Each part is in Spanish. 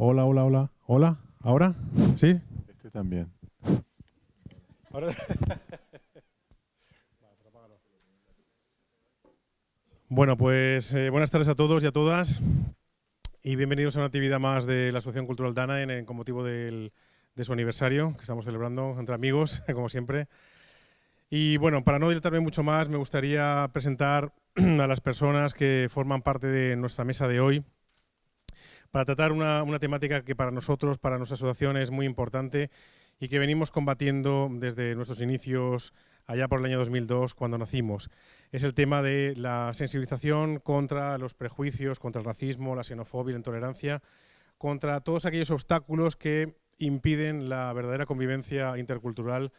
Hola, hola, hola. Hola, ¿ahora? ¿Sí? Este también. ¿Ahora? Bueno, pues buenas tardes a todos y a todas y bienvenidos a una actividad más de la Asociación Cultural Dana con motivo de su aniversario que estamos celebrando entre amigos, como siempre. Y bueno, para no dilatarme mucho más, me gustaría presentar a las personas que forman parte de nuestra mesa de hoy para tratar una temática que para nosotros, para nuestra asociación, es muy importante y que venimos combatiendo desde nuestros inicios allá por el año 2002, cuando nacimos. Es el tema de la sensibilización contra los prejuicios, contra el racismo, la xenofobia, la intolerancia, contra todos aquellos obstáculos que impiden la verdadera convivencia intercultural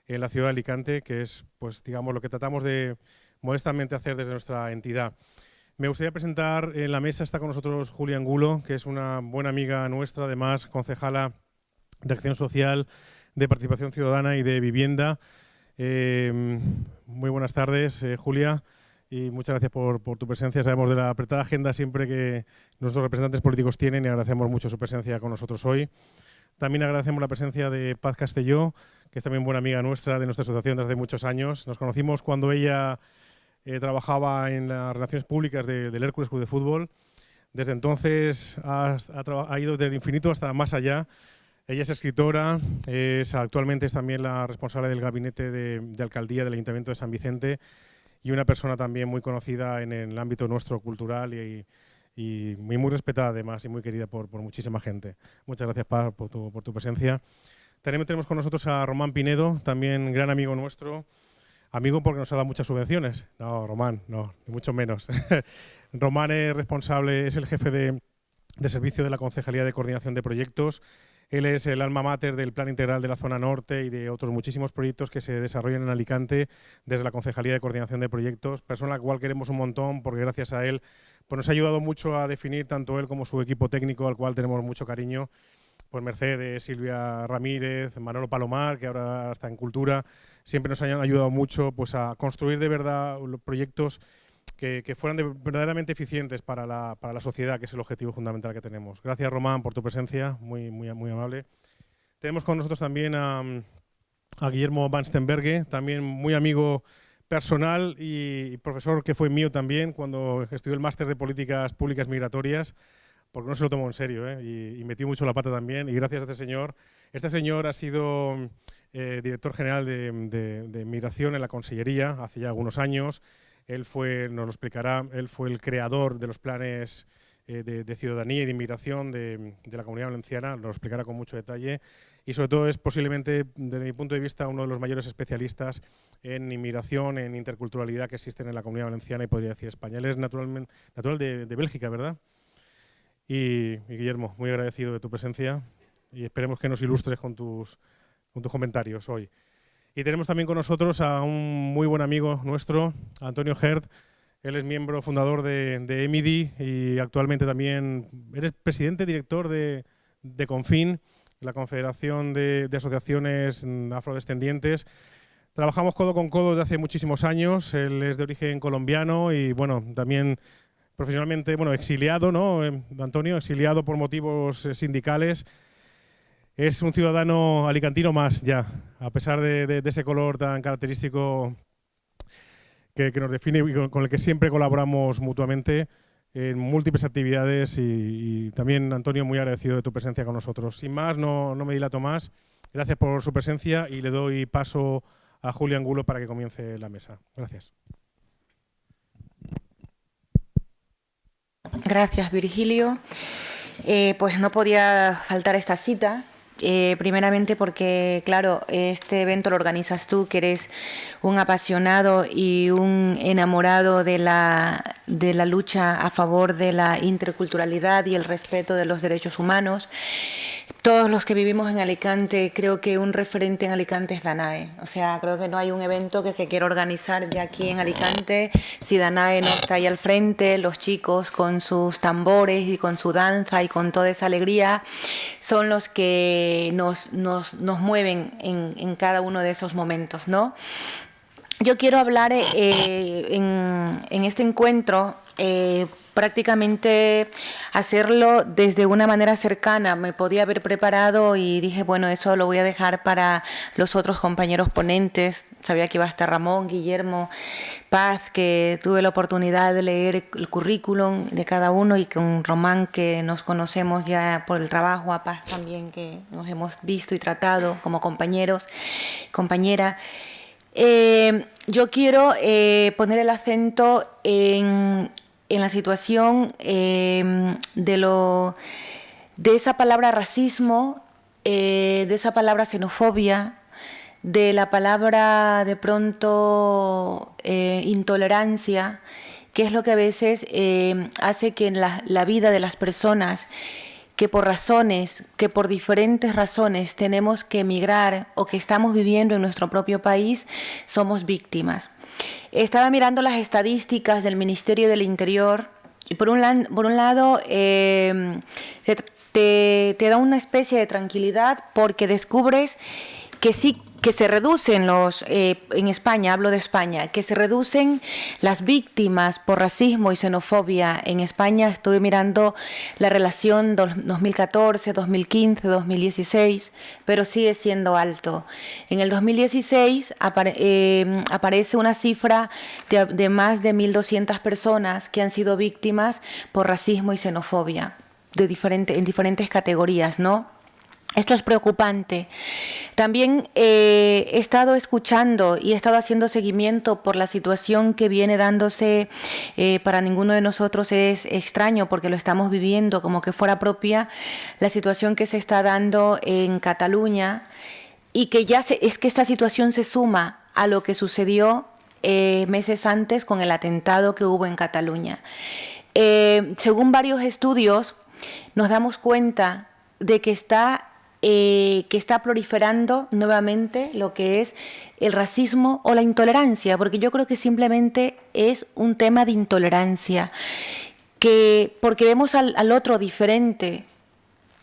en la ciudad de Alicante, que es, pues, digamos, lo que tratamos de modestamente hacer desde nuestra entidad. Me gustaría presentar, en la mesa está con nosotros Julia Angulo, que es una buena amiga nuestra, además concejala de Acción Social, de Participación Ciudadana y de Vivienda. Muy buenas tardes, Julia, y muchas gracias por tu presencia. Sabemos de la apretada agenda siempre que nuestros representantes políticos tienen y agradecemos mucho su presencia con nosotros hoy. También agradecemos la presencia de Paz Castelló, que es también buena amiga nuestra, de nuestra asociación desde hace muchos años. Nos conocimos cuando ella trabajaba en las relaciones públicas del Hércules Club de Fútbol. Desde entonces ha ido del infinito hasta más allá. Ella es escritora, actualmente es también la responsable del gabinete de alcaldía del Ayuntamiento de San Vicente y una persona también muy conocida en el ámbito nuestro cultural y muy respetada además y muy querida por muchísima gente. Muchas gracias, Paz, por tu presencia. También tenemos con nosotros a Román Pinedo, también gran amigo nuestro. Amigo porque nos ha dado muchas subvenciones. No, Román, no, ni mucho menos. Román es responsable, es el jefe de servicio de la Concejalía de Coordinación de Proyectos. Él es el alma mater del Plan Integral de la Zona Norte y de otros muchísimos proyectos que se desarrollan en Alicante desde la Concejalía de Coordinación de Proyectos. Persona a la cual queremos un montón porque gracias a él pues nos ha ayudado mucho a definir tanto él como su equipo técnico, al cual tenemos mucho cariño. Pues Mercedes, Silvia Ramírez, Manolo Palomar, que ahora está en Cultura, siempre nos han ayudado mucho pues, a construir de verdad los proyectos que fueran verdaderamente eficientes para la sociedad, que es el objetivo fundamental que tenemos. Gracias, Román, por tu presencia, muy amable. Tenemos con nosotros también a Guillermo Van Stenberge, también muy amigo personal y profesor que fue mío también cuando estudió el máster de Políticas Públicas Migratorias, porque no se lo tomó en serio y metió mucho la pata también. Y gracias a este señor ha sido director general de Migración en la Consellería hace ya algunos años. Él fue, nos lo explicará, él fue el creador de los planes de ciudadanía y de inmigración de la Comunidad Valenciana, nos lo explicará con mucho detalle. Y sobre todo es posiblemente, desde mi punto de vista, uno de los mayores especialistas en inmigración, en interculturalidad que existen en la Comunidad Valenciana y podría decir España. Él es natural de Bélgica, ¿verdad? Y Guillermo, muy agradecido de tu presencia y esperemos que nos ilustres con tus comentarios hoy. Y tenemos también con nosotros a un muy buen amigo nuestro, Antonio Herd. Él es miembro fundador de EMIDI y actualmente también eres presidente director de Confin, la Confederación de Asociaciones Afrodescendientes. Trabajamos codo con codo desde hace muchísimos años. Él es de origen colombiano y bueno, también profesionalmente, bueno, exiliado, ¿no? Antonio, exiliado por motivos sindicales. Es un ciudadano alicantino más ya, a pesar de ese color tan característico que nos define y con el que siempre colaboramos mutuamente en múltiples actividades y también, Antonio, muy agradecido de tu presencia con nosotros. Sin más, no me dilato más. Gracias por su presencia y le doy paso a Julia Angulo para que comience la mesa. Gracias. Gracias, Virgilio. Pues no podía faltar esta cita. Primeramente porque, claro, este evento lo organizas tú, que eres un apasionado y un enamorado de la lucha a favor de la interculturalidad y el respeto de los derechos humanos. Todos los que vivimos en Alicante, creo que un referente en Alicante es Danae. O sea, creo que no hay un evento que se quiera organizar ya aquí en Alicante si Danae no está ahí al frente. Los chicos con sus tambores y con su danza y con toda esa alegría son los que nos mueven en cada uno de esos momentos, ¿no? Yo quiero hablar en este encuentro prácticamente hacerlo desde una manera cercana. Me podía haber preparado y dije, bueno, eso lo voy a dejar para los otros compañeros ponentes. Sabía que iba a estar Ramón, Guillermo, Paz, que tuve la oportunidad de leer el currículum de cada uno, y con Román, que nos conocemos ya por el trabajo, a Paz también, que nos hemos visto y tratado como compañeros, compañera. Yo quiero poner el acento en la situación de esa palabra racismo, de esa palabra xenofobia, de la palabra de pronto intolerancia, que es lo que a veces hace que en la vida de las personas que por diferentes razones tenemos que emigrar o que estamos viviendo en nuestro propio país, somos víctimas. Estaba mirando las estadísticas del Ministerio del Interior y por un lado te da una especie de tranquilidad, porque descubres que sí, que se reducen en España, hablo de España, que se reducen las víctimas por racismo y xenofobia en España. Estuve mirando la relación 2014, 2015, 2016, pero sigue siendo alto. En el 2016 aparece una cifra de más de 1.200 personas que han sido víctimas por racismo y xenofobia, en diferentes categorías, ¿no? Esto es preocupante. También he estado escuchando y he estado haciendo seguimiento por la situación que viene dándose, para ninguno de nosotros es extraño porque lo estamos viviendo como que fuera propia, la situación que se está dando en Cataluña, y que es que esta situación se suma a lo que sucedió meses antes con el atentado que hubo en Cataluña. Según varios estudios, nos damos cuenta de que está proliferando nuevamente lo que es el racismo o la intolerancia, porque yo creo que simplemente es un tema de intolerancia, porque vemos al otro diferente.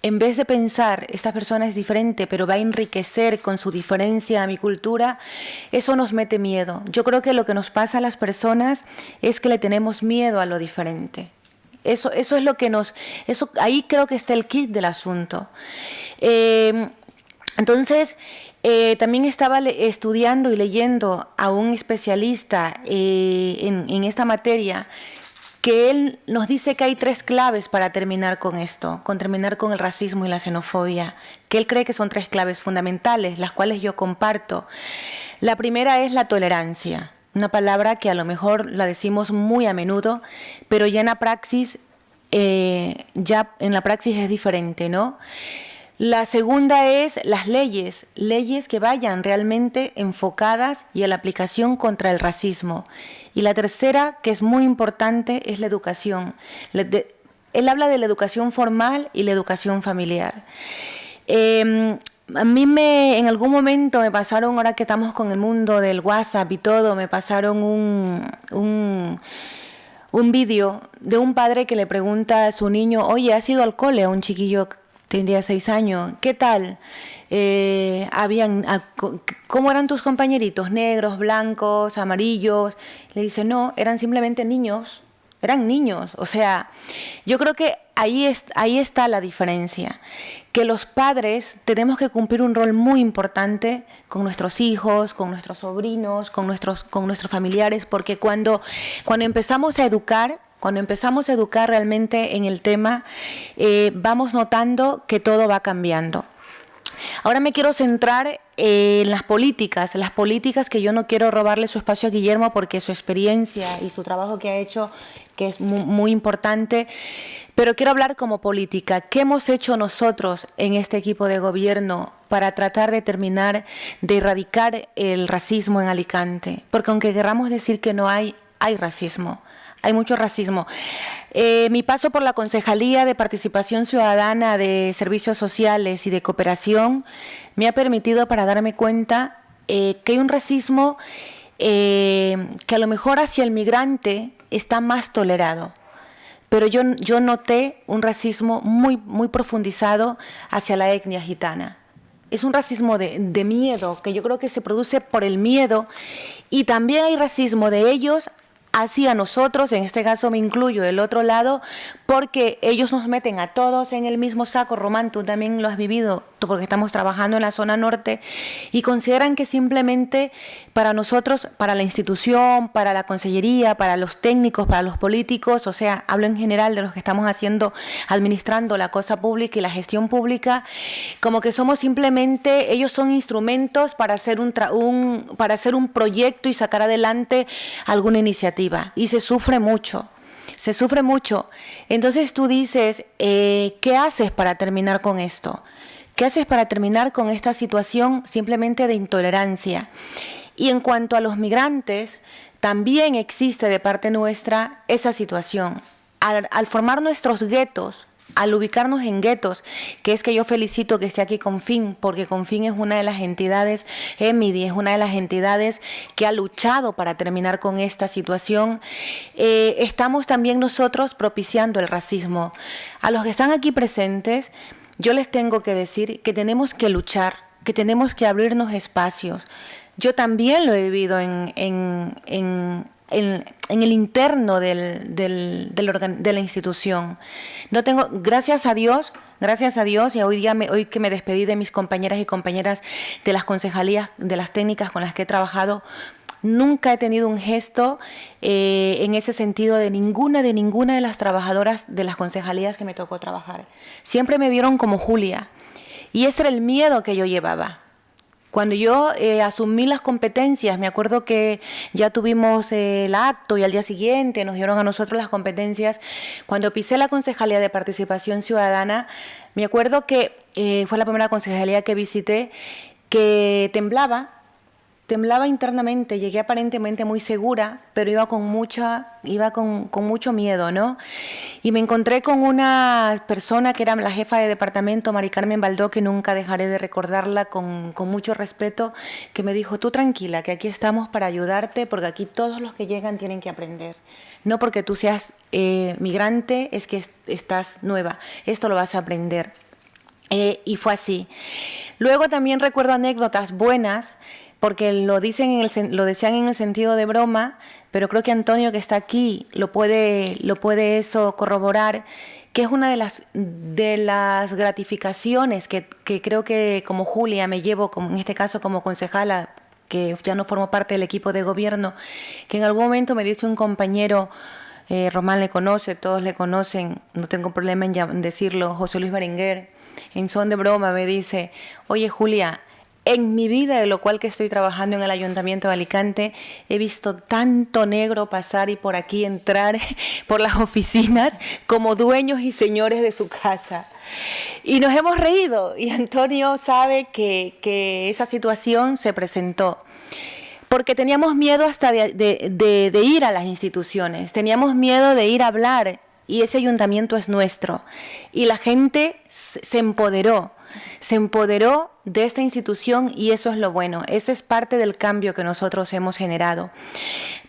En vez de pensar, esta persona es diferente, pero va a enriquecer con su diferencia a mi cultura, eso nos mete miedo. Yo creo que lo que nos pasa a las personas es que le tenemos miedo a lo diferente. Eso es lo que ahí creo que está el kit del asunto. Entonces, también estaba estudiando y leyendo a un especialista en esta materia, que él nos dice que hay 3 claves para terminar con esto, terminar con el racismo y la xenofobia, que él cree que son 3 claves fundamentales, las cuales yo comparto. La primera es la tolerancia, una palabra que a lo mejor la decimos muy a menudo, pero ya en la praxis es diferente, ¿no? La segunda es las leyes que vayan realmente enfocadas y a la aplicación contra el racismo. Y la tercera, que es muy importante, es la educación. Él habla de la educación formal y la educación familiar. A mí en algún momento me pasaron, ahora que estamos con el mundo del WhatsApp y todo, me pasaron un vídeo de un padre que le pregunta a su niño, oye, ¿has ido al cole? A un chiquillo, tendría 6 años, ¿qué tal? ¿Cómo eran tus compañeritos? ¿Negros, blancos, amarillos? Le dice, no, eran simplemente niños, eran niños. O sea, yo creo que ahí está la diferencia, que los padres tenemos que cumplir un rol muy importante con nuestros hijos, con nuestros sobrinos, con nuestros familiares, porque cuando empezamos a educar realmente en el tema, vamos notando que todo va cambiando. Ahora me quiero centrar en las políticas que yo no quiero robarle su espacio a Guillermo, porque su experiencia y su trabajo que ha hecho, que es muy, muy importante, pero quiero hablar como política. ¿Qué hemos hecho nosotros en este equipo de gobierno para tratar de terminar, de erradicar el racismo en Alicante? Porque aunque queramos decir que no hay racismo. Hay mucho racismo. Mi paso por la Concejalía de Participación Ciudadana de Servicios Sociales y de Cooperación me ha permitido para darme cuenta que hay un racismo que a lo mejor hacia el migrante está más tolerado. Pero yo noté un racismo muy, muy profundizado hacia la etnia gitana. Es un racismo de miedo, que yo creo que se produce por el miedo, y también hay racismo de ellos así a nosotros, en este caso me incluyo del otro lado, porque ellos nos meten a todos en el mismo saco. Román, tú también lo has vivido, porque estamos trabajando en la zona norte, y consideran que simplemente para nosotros, para la institución, para la consellería, para los técnicos, para los políticos, o sea, hablo en general de los que estamos administrando la cosa pública y la gestión pública, como que somos simplemente, ellos son instrumentos para hacer para hacer un proyecto y sacar adelante alguna iniciativa. Y se sufre mucho, se sufre mucho. Entonces tú dices, ¿qué haces para terminar con esto? ¿Qué haces para terminar con esta situación simplemente de intolerancia? Y en cuanto a los migrantes, también existe de parte nuestra esa situación. Al formar nuestros guetos, al ubicarnos en guetos, que es que yo felicito que esté aquí Confín, porque Confín es una de las entidades, EMIDI es una de las entidades que ha luchado para terminar con esta situación, estamos también nosotros propiciando el racismo. A los que están aquí presentes, yo les tengo que decir que tenemos que luchar, que tenemos que abrirnos espacios. Yo también lo he vivido en el interno de la institución. No tengo, gracias a Dios, y hoy que me despedí de mis compañeras y compañeras de las concejalías, de las técnicas con las que he trabajado, nunca he tenido un gesto en ese sentido de ninguna de las trabajadoras de las concejalías que me tocó trabajar. Siempre me vieron como Julia, y ese era el miedo que yo llevaba. Cuando yo asumí las competencias, me acuerdo que ya tuvimos el acto y al día siguiente nos dieron a nosotros las competencias. Cuando pisé la Concejalía de Participación Ciudadana, me acuerdo que fue la primera concejalía que visité, que temblaba internamente. Llegué aparentemente muy segura, pero iba con mucho miedo, ¿no? Y me encontré con una persona que era la jefa de departamento, Mari Carmen Baldó, que nunca dejaré de recordarla con mucho respeto, que me dijo, tú tranquila, que aquí estamos para ayudarte, porque aquí todos los que llegan tienen que aprender. No porque tú seas migrante, es que estás nueva, esto lo vas a aprender. Y fue así. Luego también recuerdo anécdotas buenas, porque lo decían en el sentido de broma, pero creo que Antonio, que está aquí, lo puede eso corroborar, que es una de las gratificaciones que creo que como Julia me llevo, como en este caso como concejala, que ya no formo parte del equipo de gobierno, que en algún momento me dice un compañero, Román le conoce, todos le conocen, no tengo problema en decirlo, José Luis Berenguer, en son de broma me dice, oye Julia, en mi vida, de lo cual que estoy trabajando en el Ayuntamiento de Alicante, he visto tanto negro pasar y por aquí entrar por las oficinas como dueños y señores de su casa. Y nos hemos reído, y Antonio sabe que esa situación se presentó. Porque teníamos miedo hasta de ir a las instituciones, teníamos miedo de ir a hablar, y ese ayuntamiento es nuestro. Y la gente se empoderó de esta institución, y eso es lo bueno. Ese es parte del cambio que nosotros hemos generado.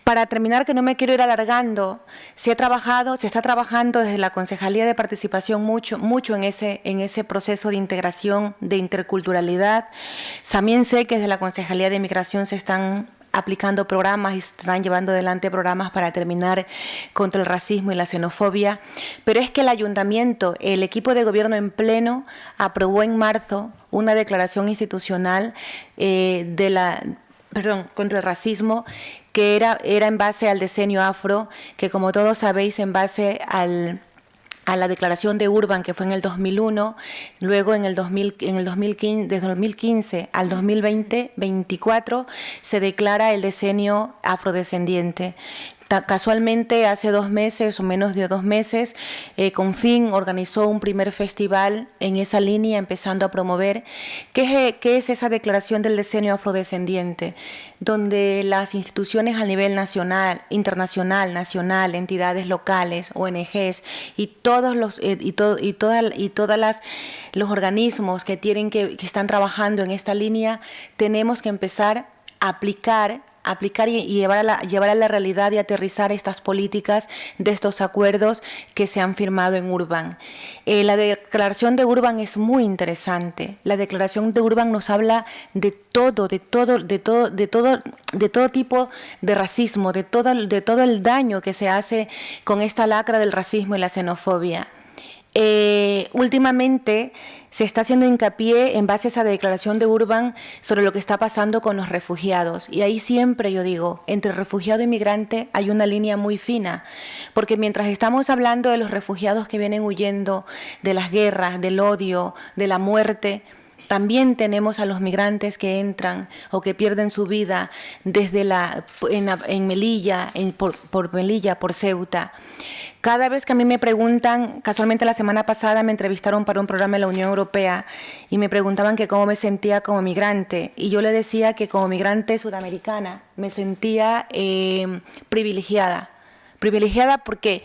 Para terminar, que no me quiero ir alargando, se está trabajando desde la Concejalía de Participación mucho en ese proceso de integración, de interculturalidad. También sé que desde la Concejalía de Migración se están aplicando programas y están llevando adelante programas para terminar contra el racismo y la xenofobia, pero es que el ayuntamiento, el equipo de gobierno en pleno, aprobó en marzo una declaración institucional contra el racismo, que era en base al decenio afro, que como todos sabéis, en base a la declaración de Urban, que fue en el 2001, luego desde el 2015 al 2024 se declara el decenio afrodescendiente. Casualmente, hace 2 meses o menos de 2 meses, Confín organizó un primer festival en esa línea, empezando a promover qué es esa declaración del decenio afrodescendiente, donde las instituciones a nivel nacional, internacional, nacional, entidades locales, ONGs y todos los organismos que están trabajando en esta línea, tenemos que empezar a aplicar aplicar y llevar a la realidad y aterrizar estas políticas de estos acuerdos que se han firmado en Urban. La declaración de Urban es muy interesante. La declaración de Urban nos habla de todo tipo de racismo, de todo el daño que se hace con esta lacra del racismo y la xenofobia. Últimamente se está haciendo hincapié en base a esa declaración de Urban sobre lo que está pasando con los refugiados. Y ahí siempre yo digo, entre refugiado y migrante hay una línea muy fina, porque mientras estamos hablando de los refugiados que vienen huyendo de las guerras, del odio, de la muerte, también tenemos a los migrantes que entran o que pierden su vida desde en Melilla, por Melilla, por Ceuta. Cada vez que a mí me preguntan, casualmente la semana pasada me entrevistaron para un programa de la Unión Europea y me preguntaban que cómo me sentía como migrante. Y yo le decía que como migrante sudamericana me sentía privilegiada. Privilegiada porque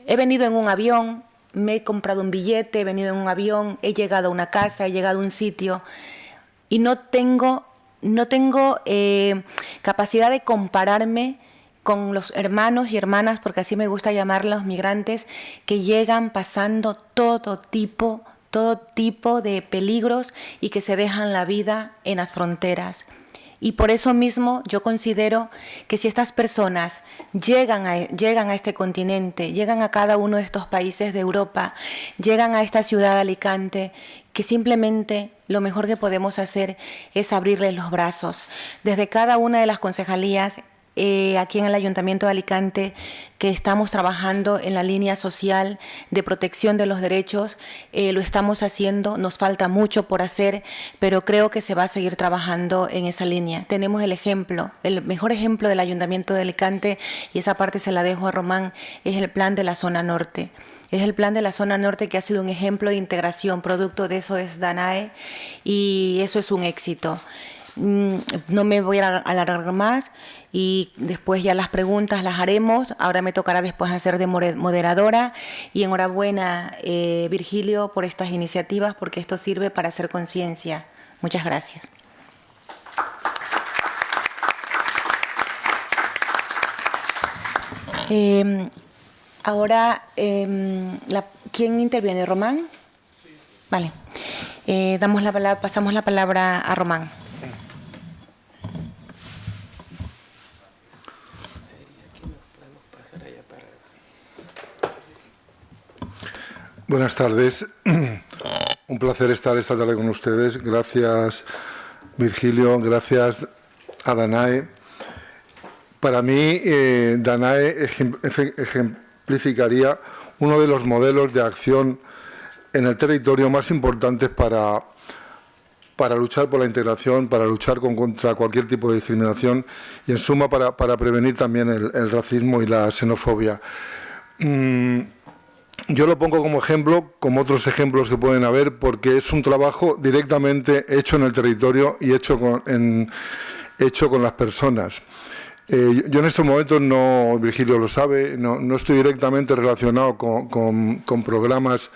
he venido en un avión, me he comprado un billete, he venido en un avión, he llegado a una casa, he llegado a un sitio y no tengo capacidad de compararme con los hermanos y hermanas, porque así me gusta llamarlos, migrantes, que llegan pasando todo tipo de peligros y que se dejan la vida en las fronteras. Y por eso mismo yo considero que si estas personas llegan a este continente, llegan a cada uno de estos países de Europa, llegan a esta ciudad de Alicante, que simplemente lo mejor que podemos hacer es abrirles los brazos. Desde cada una de las concejalías, aquí en el Ayuntamiento de Alicante, que estamos trabajando en la línea social de protección de los derechos, lo estamos haciendo, nos falta mucho por hacer, pero creo que se va a seguir trabajando en esa línea. Tenemos el mejor ejemplo del Ayuntamiento de Alicante, y esa parte se la dejo a Román, es el plan de la zona norte. Es el plan de la zona norte que ha sido un ejemplo de integración, producto de eso es Danae, y eso es un éxito. No me voy a alargar más y después ya las preguntas las haremos. Ahora me tocará después hacer de moderadora y enhorabuena Virgilio por estas iniciativas, porque esto sirve para hacer conciencia. Muchas gracias. Ahora, ¿quién interviene? ¿Román? Vale. Pasamos la palabra a Román. Buenas tardes. Un placer estar esta tarde con ustedes. Gracias, Virgilio. Gracias a Danae. Para mí, Danae ejemplificaría uno de los modelos de acción en el territorio más importantes para luchar por la integración, para luchar contra cualquier tipo de discriminación y, en suma, para prevenir también el racismo y la xenofobia. Yo lo pongo como ejemplo, como otros ejemplos que pueden haber, porque es un trabajo directamente hecho en el territorio y hecho con las personas. Yo en estos momentos, no, Virgilio lo sabe, no estoy directamente relacionado con programas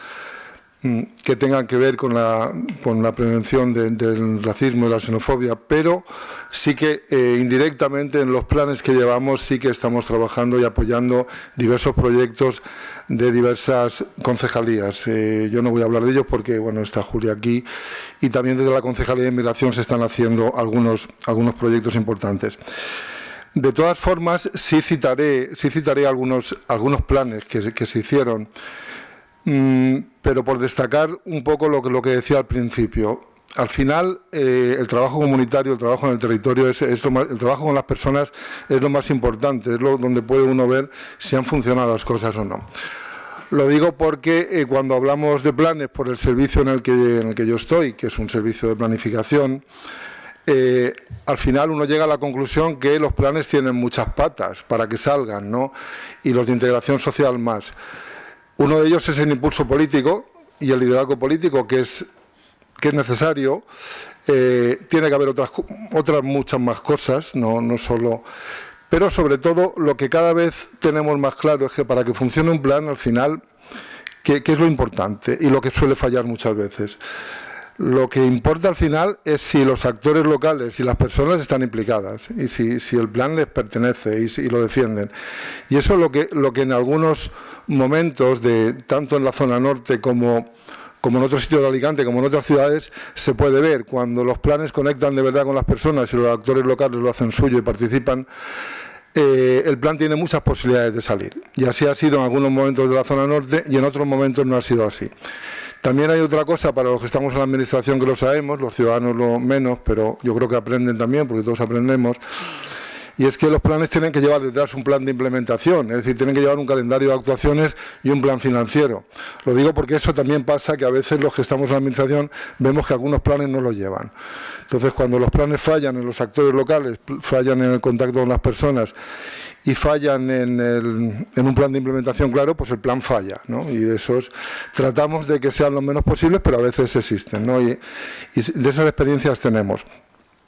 que tengan que ver con la prevención del racismo y la xenofobia, pero sí que indirectamente en los planes que llevamos sí que estamos trabajando y apoyando diversos proyectos de diversas concejalías. Yo no voy a hablar de ellos porque, bueno, está Julia aquí, y también desde la Concejalía de Inmigración se están haciendo algunos proyectos importantes. De todas formas, sí citaré algunos planes que se hicieron, pero por destacar un poco lo que decía al principio. Al final, el trabajo comunitario, el trabajo en el territorio, el trabajo con las personas es lo más importante, es donde puede uno ver si han funcionado las cosas o no. Lo digo porque cuando hablamos de planes por el servicio en el que yo estoy, que es un servicio de planificación, al final uno llega a la conclusión que los planes tienen muchas patas para que salgan, ¿no? Y los de integración social más. Uno de ellos es el impulso político y el liderazgo político, que es necesario. Tiene que haber otras muchas más cosas, no solo. Pero sobre todo lo que cada vez tenemos más claro es que para que funcione un plan, al final, ¿qué es lo importante y lo que suele fallar muchas veces? Lo que importa al final es si los actores locales y las personas están implicadas y si el plan les pertenece y lo defienden. Y eso es lo que en algunos momentos, tanto en la zona norte como en otros sitios de Alicante, como en otras ciudades, se puede ver. Cuando los planes conectan de verdad con las personas y los actores locales lo hacen suyo y participan, el plan tiene muchas posibilidades de salir. Y así ha sido en algunos momentos de la zona norte y en otros momentos no ha sido así. También hay otra cosa para los que estamos en la administración que lo sabemos, los ciudadanos lo menos, pero yo creo que aprenden también, porque todos aprendemos, y es que los planes tienen que llevar detrás un plan de implementación, es decir, tienen que llevar un calendario de actuaciones y un plan financiero. Lo digo porque eso también pasa, que a veces los que estamos en la administración vemos que algunos planes no lo llevan. Entonces, cuando los planes fallan en los actores locales, fallan en el contacto con las personas y fallan en un plan de implementación claro, pues el plan falla, ¿no? Y de esos tratamos de que sean lo menos posibles, pero a veces existen, ¿no? Y de esas experiencias tenemos.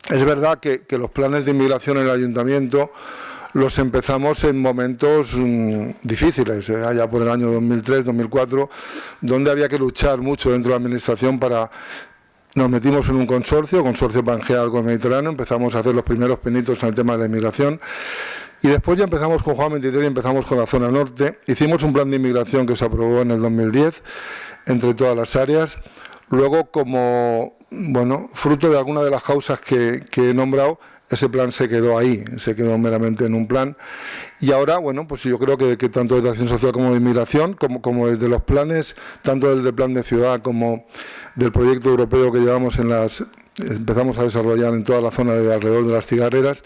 Es verdad que los planes de inmigración en el ayuntamiento los empezamos en momentos difíciles, allá por el año 2003, 2004, donde había que luchar mucho dentro de la administración para... Nos metimos en un consorcio Pangea con el Mediterráneo, empezamos a hacer los primeros pinitos en el tema de la inmigración. Y después ya empezamos con Juan 23 y empezamos con la zona norte. Hicimos un plan de inmigración que se aprobó en el 2010 entre todas las áreas. Luego, como fruto de alguna de las causas que he nombrado, ese plan se quedó ahí, se quedó meramente en un plan. Y ahora, pues yo creo que tanto desde Acción Social como de Inmigración, como desde los planes, tanto desde el plan de ciudad como del proyecto europeo que llevamos empezamos a desarrollar en toda la zona de alrededor de las cigarreras,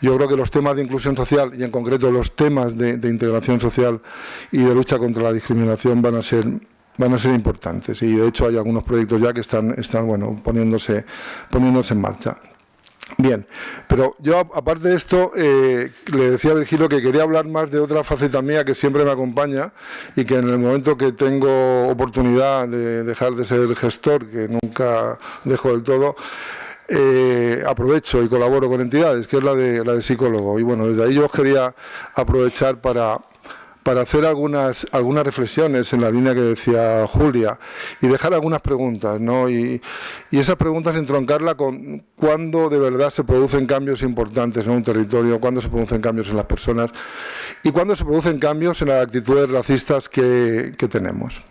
yo creo que los temas de inclusión social y en concreto los temas de integración social y de lucha contra la discriminación van a ser importantes, y de hecho hay algunos proyectos ya que están poniéndose en marcha. Bien, pero yo aparte de esto le decía a Virgilio que quería hablar más de otra faceta mía que siempre me acompaña y que en el momento que tengo oportunidad de dejar de ser gestor, que nunca dejo del todo, aprovecho y colaboro con entidades, que es la de psicólogo. Y desde ahí yo quería aprovechar para hacer algunas reflexiones en la línea que decía Julia y dejar algunas preguntas, ¿no? Y esas preguntas entroncarla con cuándo de verdad se producen cambios importantes en un territorio, cuándo se producen cambios en las personas y cuándo se producen cambios en las actitudes racistas que tenemos.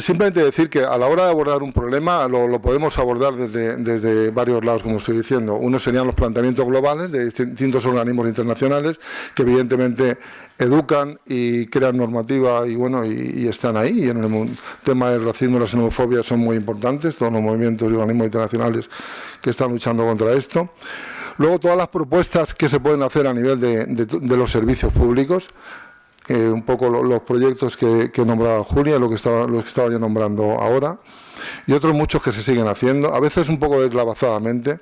Simplemente decir que a la hora de abordar un problema lo podemos abordar desde varios lados, como estoy diciendo. Uno serían los planteamientos globales de distintos organismos internacionales que evidentemente educan y crean normativa y están ahí. Y en el tema del racismo y la xenofobia son muy importantes, todos los movimientos y organismos internacionales que están luchando contra esto. Luego, todas las propuestas que se pueden hacer a nivel de los servicios públicos, un poco los proyectos que nombraba Julia, lo que estaba yo nombrando ahora, y otros muchos que se siguen haciendo, a veces un poco deslavazadamente.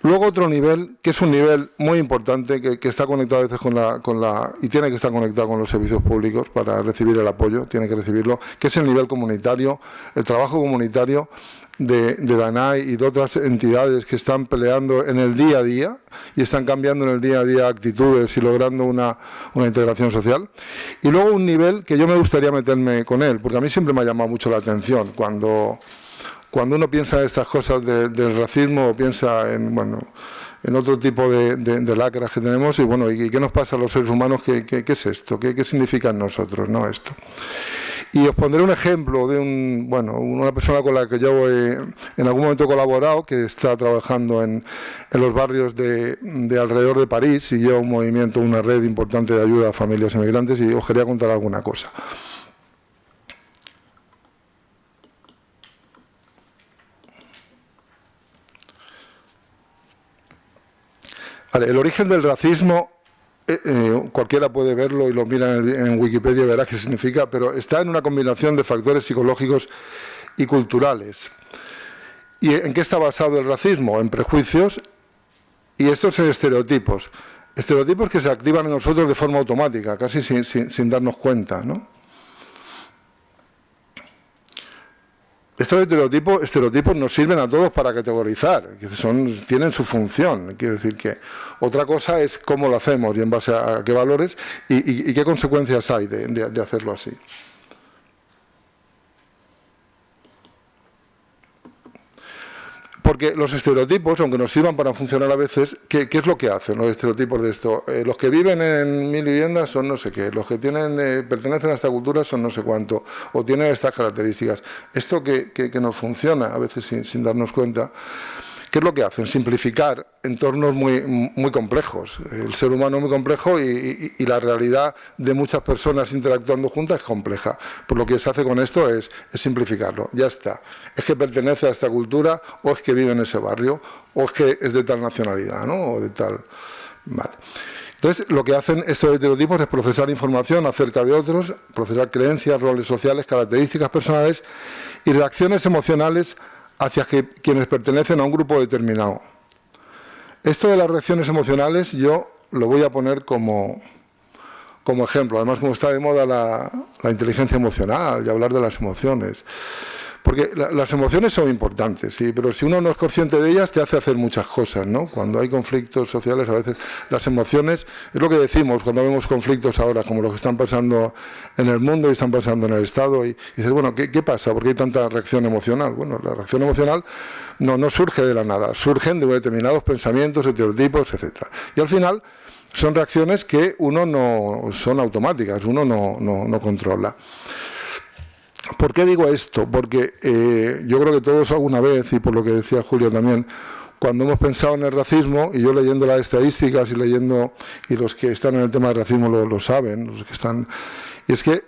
Luego otro nivel, que es un nivel muy importante, que está conectado a veces y tiene que estar conectado con los servicios públicos para recibir el apoyo, tiene que recibirlo, que es el nivel comunitario, el trabajo comunitario de DANAI y de otras entidades que están peleando en el día a día y están cambiando en el día a día actitudes y logrando una integración social. Y luego un nivel que yo me gustaría meterme con él, porque a mí siempre me ha llamado mucho la atención cuando uno piensa en estas cosas del racismo o piensa en otro tipo de lacras que tenemos y qué nos pasa a los seres humanos, qué es esto, qué significa en nosotros, ¿no? Esto. Y os pondré un ejemplo de una persona con la que yo en algún momento he colaborado, que está trabajando en los barrios de alrededor de París y lleva un movimiento, una red importante de ayuda a familias inmigrantes, y os quería contar alguna cosa. Vale, el origen del racismo, cualquiera puede verlo y lo mira en Wikipedia y verá qué significa, pero está en una combinación de factores psicológicos y culturales. ¿Y en qué está basado el racismo? En prejuicios, y estos en estereotipos. Estereotipos que se activan en nosotros de forma automática, casi sin darnos cuenta, ¿no? estos estereotipos nos sirven a todos para categorizar, tienen su función. Quiero decir que otra cosa es cómo lo hacemos y en base a qué valores y qué consecuencias hay de hacerlo así. Porque los estereotipos, aunque nos sirvan para funcionar a veces, ¿qué es lo que hacen los estereotipos de esto? Los que viven en 1000 viviendas son no sé qué, los que pertenecen a esta cultura son no sé cuánto, o tienen estas características. Esto que nos funciona, a veces sin darnos cuenta, ¿qué es lo que hacen? Simplificar entornos muy complejos. El ser humano es muy complejo y la realidad de muchas personas interactuando juntas es compleja. Por lo que se hace con esto es simplificarlo. Ya está. Es que pertenece a esta cultura, o es que vive en ese barrio, o es que es de tal nacionalidad, ¿no? O de tal... Vale. Entonces, lo que hacen estos estereotipos es procesar información acerca de otros, procesar creencias, roles sociales, características personales y reacciones emocionales hacia quienes pertenecen a un grupo determinado. Esto de las reacciones emocionales yo lo voy a poner como ejemplo. Además, como está de moda la inteligencia emocional y hablar de las emociones. Porque las emociones son importantes, sí, pero si uno no es consciente de ellas te hace hacer muchas cosas, ¿no? Cuando hay conflictos sociales, a veces las emociones, es lo que decimos cuando vemos conflictos ahora, como los que están pasando en el mundo y están pasando en el Estado, y dices, bueno, ¿qué pasa? ¿Por qué hay tanta reacción emocional? Bueno, la reacción emocional no surge de la nada, surgen de determinados pensamientos, estereotipos, etcétera. Y al final son reacciones que uno no son automáticas, uno no controla. ¿Por qué digo esto? Porque yo creo que todos alguna vez, y por lo que decía Julio también, cuando hemos pensado en el racismo, y yo leyendo las estadísticas y los que están en el tema del racismo lo saben, los que están, y es que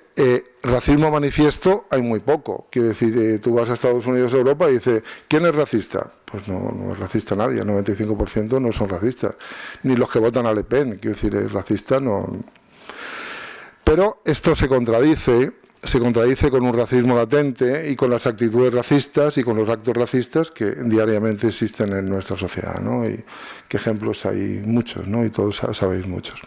racismo manifiesto hay muy poco. Quiere decir, tú vas a Estados Unidos o Europa y dices, ¿quién es racista? Pues no es racista nadie, el 95% no son racistas, ni los que votan a Le Pen, quiero decir, es racista, no. Pero esto se contradice con un racismo latente y con las actitudes racistas y con los actos racistas que diariamente existen en nuestra sociedad, ¿no? Y qué ejemplos hay muchos, ¿no? Y todos sabéis muchos.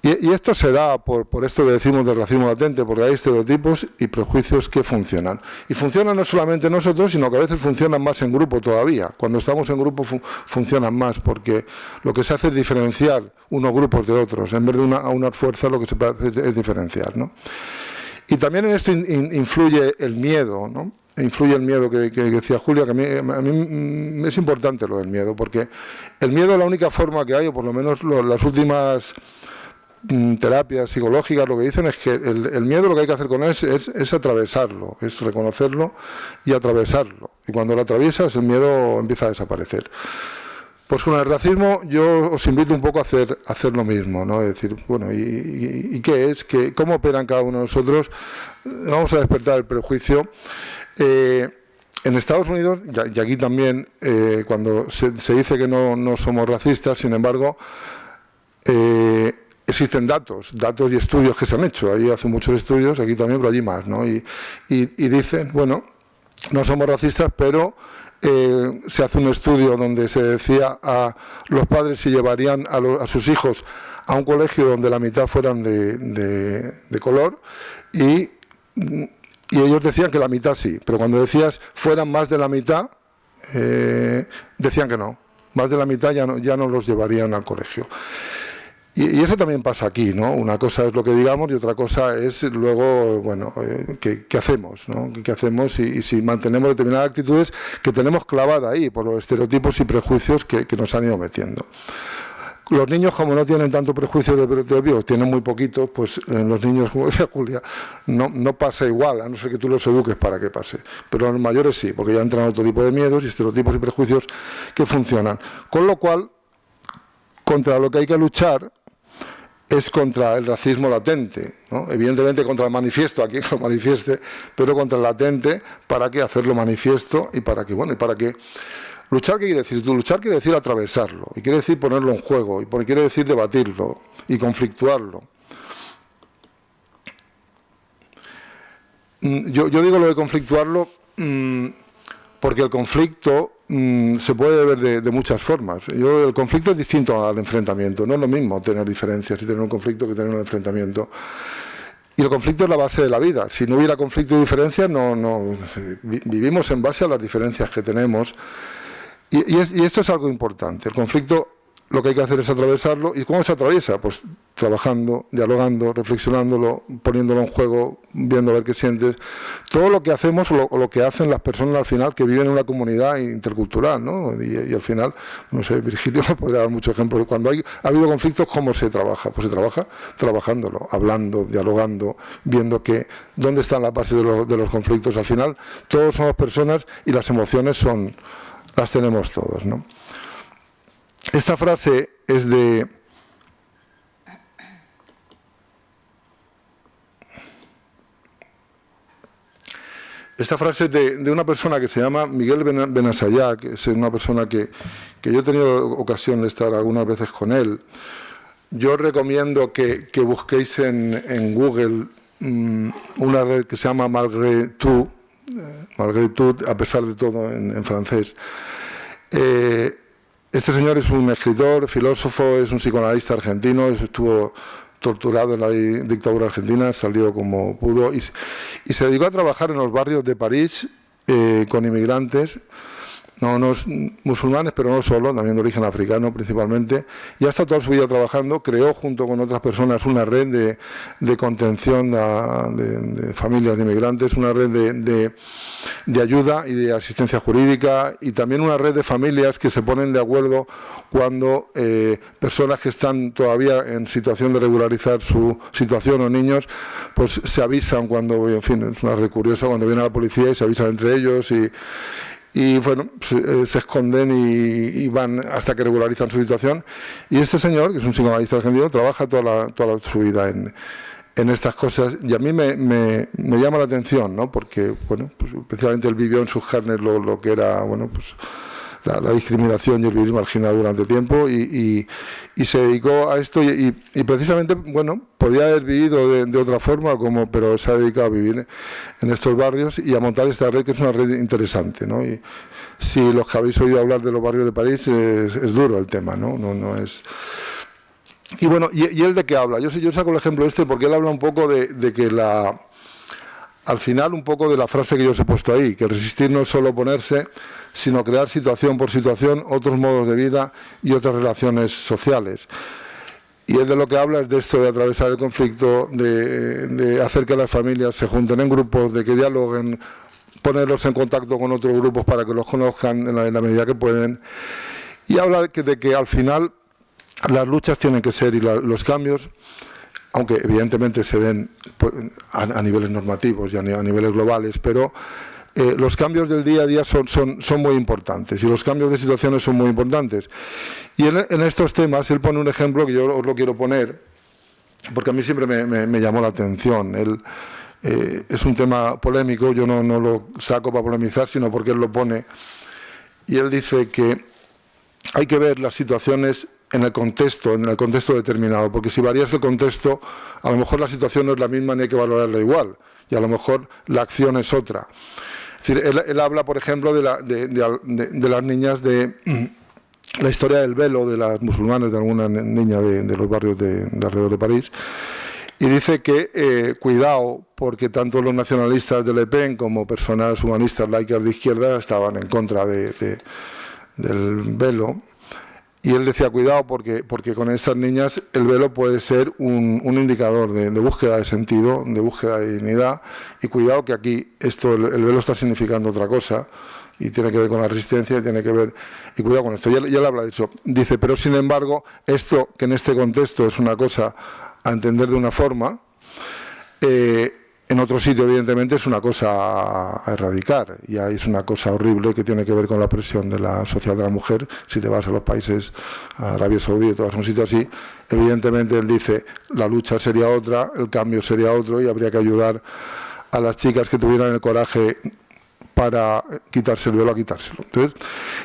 Y esto se da por esto que decimos del racismo latente, porque hay estereotipos y prejuicios que funcionan. Y funcionan no solamente nosotros, sino que a veces funcionan más en grupo todavía. Cuando estamos en grupo funcionan más, porque lo que se hace es diferenciar unos grupos de otros. En vez de una fuerza, lo que se hace es diferenciar, ¿no? Y también en esto influye el miedo, ¿no? Influye el miedo que decía Julia, que a mí es importante lo del miedo, porque el miedo es la única forma que hay, o por lo menos las últimas terapias psicológicas lo que dicen es que el miedo lo que hay que hacer con él es atravesarlo, es reconocerlo y atravesarlo. Y cuando lo atraviesas, el miedo empieza a desaparecer. Pues con el racismo yo os invito un poco a hacer lo mismo, ¿no? Es decir, bueno, ¿y qué es? ¿Cómo operan cada uno de nosotros? Vamos a despertar el prejuicio. En Estados Unidos, y aquí también, cuando se dice que no somos racistas, sin embargo, existen datos y estudios que se han hecho. Ahí hacen muchos estudios, aquí también, pero allí más, ¿no? Y dicen, bueno, no somos racistas, pero se hace un estudio donde se decía a los padres si llevarían a sus hijos a un colegio donde la mitad fueran de color y ellos decían que la mitad sí, pero cuando decías fueran más de la mitad, decían que no, más de la mitad ya no los llevarían al colegio. Y eso también pasa aquí, ¿no? Una cosa es lo que digamos y otra cosa es luego, bueno, ¿qué hacemos, ¿no? ¿Qué hacemos y si mantenemos determinadas actitudes que tenemos clavadas ahí por los estereotipos y prejuicios que nos han ido metiendo? Los niños, como no tienen tanto prejuicio de estereotipos, tienen muy poquitos, pues en los niños, como decía Julia, no pasa igual, a no ser que tú los eduques para que pase. Pero en los mayores sí, porque ya entran otro tipo de miedos y estereotipos y prejuicios que funcionan. Con lo cual, contra lo que hay que luchar es contra el racismo latente, ¿no? Evidentemente contra el manifiesto, a quien lo manifieste, pero contra el latente, ¿para qué hacerlo manifiesto? Y para qué, bueno, y para qué. Luchar, ¿qué quiere decir? Luchar quiere decir atravesarlo, y quiere decir ponerlo en juego, y quiere decir debatirlo y conflictuarlo. Yo digo lo de conflictuarlo porque el conflicto se puede ver de muchas formas. El conflicto es distinto al enfrentamiento, no es lo mismo tener diferencias y tener un conflicto que tener un enfrentamiento. Y el conflicto es la base de la vida. Si no hubiera conflicto y diferencias, vivimos en base a las diferencias que tenemos. Y esto es algo importante. El conflicto, lo que hay que hacer es atravesarlo. ¿Y cómo se atraviesa? Pues trabajando, dialogando, reflexionándolo, poniéndolo en juego, viendo a ver qué sientes. Todo lo que hacemos o lo que hacen las personas al final que viven en una comunidad intercultural, ¿no? Y al final, no sé, Virgilio me podría dar muchos ejemplos. Cuando ha habido conflictos, ¿cómo se trabaja? Pues se trabaja trabajándolo, hablando, dialogando, viendo dónde están las bases de los conflictos. Al final, todos somos personas y las emociones las tenemos todos, ¿no? Esta frase es de... Esta frase es de una persona que se llama Miguel Benasayá, que es una persona que yo he tenido ocasión de estar algunas veces con él. Yo recomiendo que busquéis en Google una red que se llama Malgré tout, a pesar de todo en francés. Este señor es un escritor, filósofo, es un psicoanalista argentino, estuvo torturado en la dictadura argentina, salió como pudo y se dedicó a trabajar en los barrios de París con inmigrantes, no musulmanes, pero no solo, también de origen africano principalmente, y hasta toda su vida trabajando, creó junto con otras personas una red de contención de familias de inmigrantes, una red de ayuda y de asistencia jurídica, y también una red de familias que se ponen de acuerdo cuando personas que están todavía en situación de regularizar su situación o niños, pues se avisan cuando, en fin, es una red curiosa, cuando viene la policía y se avisan entre ellos y bueno, se esconden y van hasta que regularizan su situación. Y este señor, que es un psicoanalista argentino, trabaja toda su vida en estas cosas, y a mí me llama la atención, ¿no? Porque, bueno, pues, especialmente él vivió en sus carnes lo que era, bueno, pues la discriminación y el vivir marginado durante tiempo y se dedicó a esto y precisamente, bueno, podía haber vivido de otra forma, pero se ha dedicado a vivir en estos barrios y a montar esta red, que es una red interesante, ¿no? Y si los que habéis oído hablar de los barrios de París, es duro el tema, ¿no? No es... Y bueno, ¿y él de qué habla? Yo saco el ejemplo porque él habla un poco de que al final un poco de la frase que yo os he puesto ahí, que resistir no es solo oponerse, sino crear situación por situación otros modos de vida y otras relaciones sociales. Y él de lo que habla es de esto, de atravesar el conflicto, de hacer que las familias se junten en grupos, de que dialoguen, ponerlos en contacto con otros grupos para que los conozcan en la medida que pueden. Y habla de que al final las luchas tienen que ser, y los cambios, aunque evidentemente se den a niveles normativos y a niveles globales, pero los cambios del día a día son muy importantes, y los cambios de situaciones son muy importantes. Y en estos temas él pone un ejemplo que yo os lo quiero poner, porque a mí siempre me llamó la atención. Es un tema polémico, yo no lo saco para polemizar, sino porque él lo pone. Y él dice que hay que ver las situaciones en el contexto determinado, porque si varías el contexto, a lo mejor la situación no es la misma ni hay que valorarla igual, y a lo mejor la acción es otra. Es decir, él habla, por ejemplo, de las niñas, de la historia del velo de las musulmanas, de alguna niña de los barrios de alrededor de París, y dice que cuidado, porque tanto los nacionalistas de Le Pen como personas humanistas laicas de izquierda estaban en contra del velo. Y él decía, cuidado, porque con estas niñas el velo puede ser un indicador de búsqueda de sentido, de búsqueda de dignidad, y cuidado que aquí el velo está significando otra cosa, y tiene que ver con la resistencia, y tiene que ver, y cuidado con esto. Y él habla de eso. Dice, pero sin embargo, esto que en este contexto es una cosa a entender de una forma, en otro sitio, evidentemente, es una cosa a erradicar, y ahí es una cosa horrible que tiene que ver con la presión de la sociedad de la mujer. Si te vas a los países, a Arabia Saudí, y te vas a un sitio así, evidentemente él dice, la lucha sería otra, el cambio sería otro, y habría que ayudar a las chicas que tuvieran el coraje para quitarse el velo, a quitárselo. Entonces,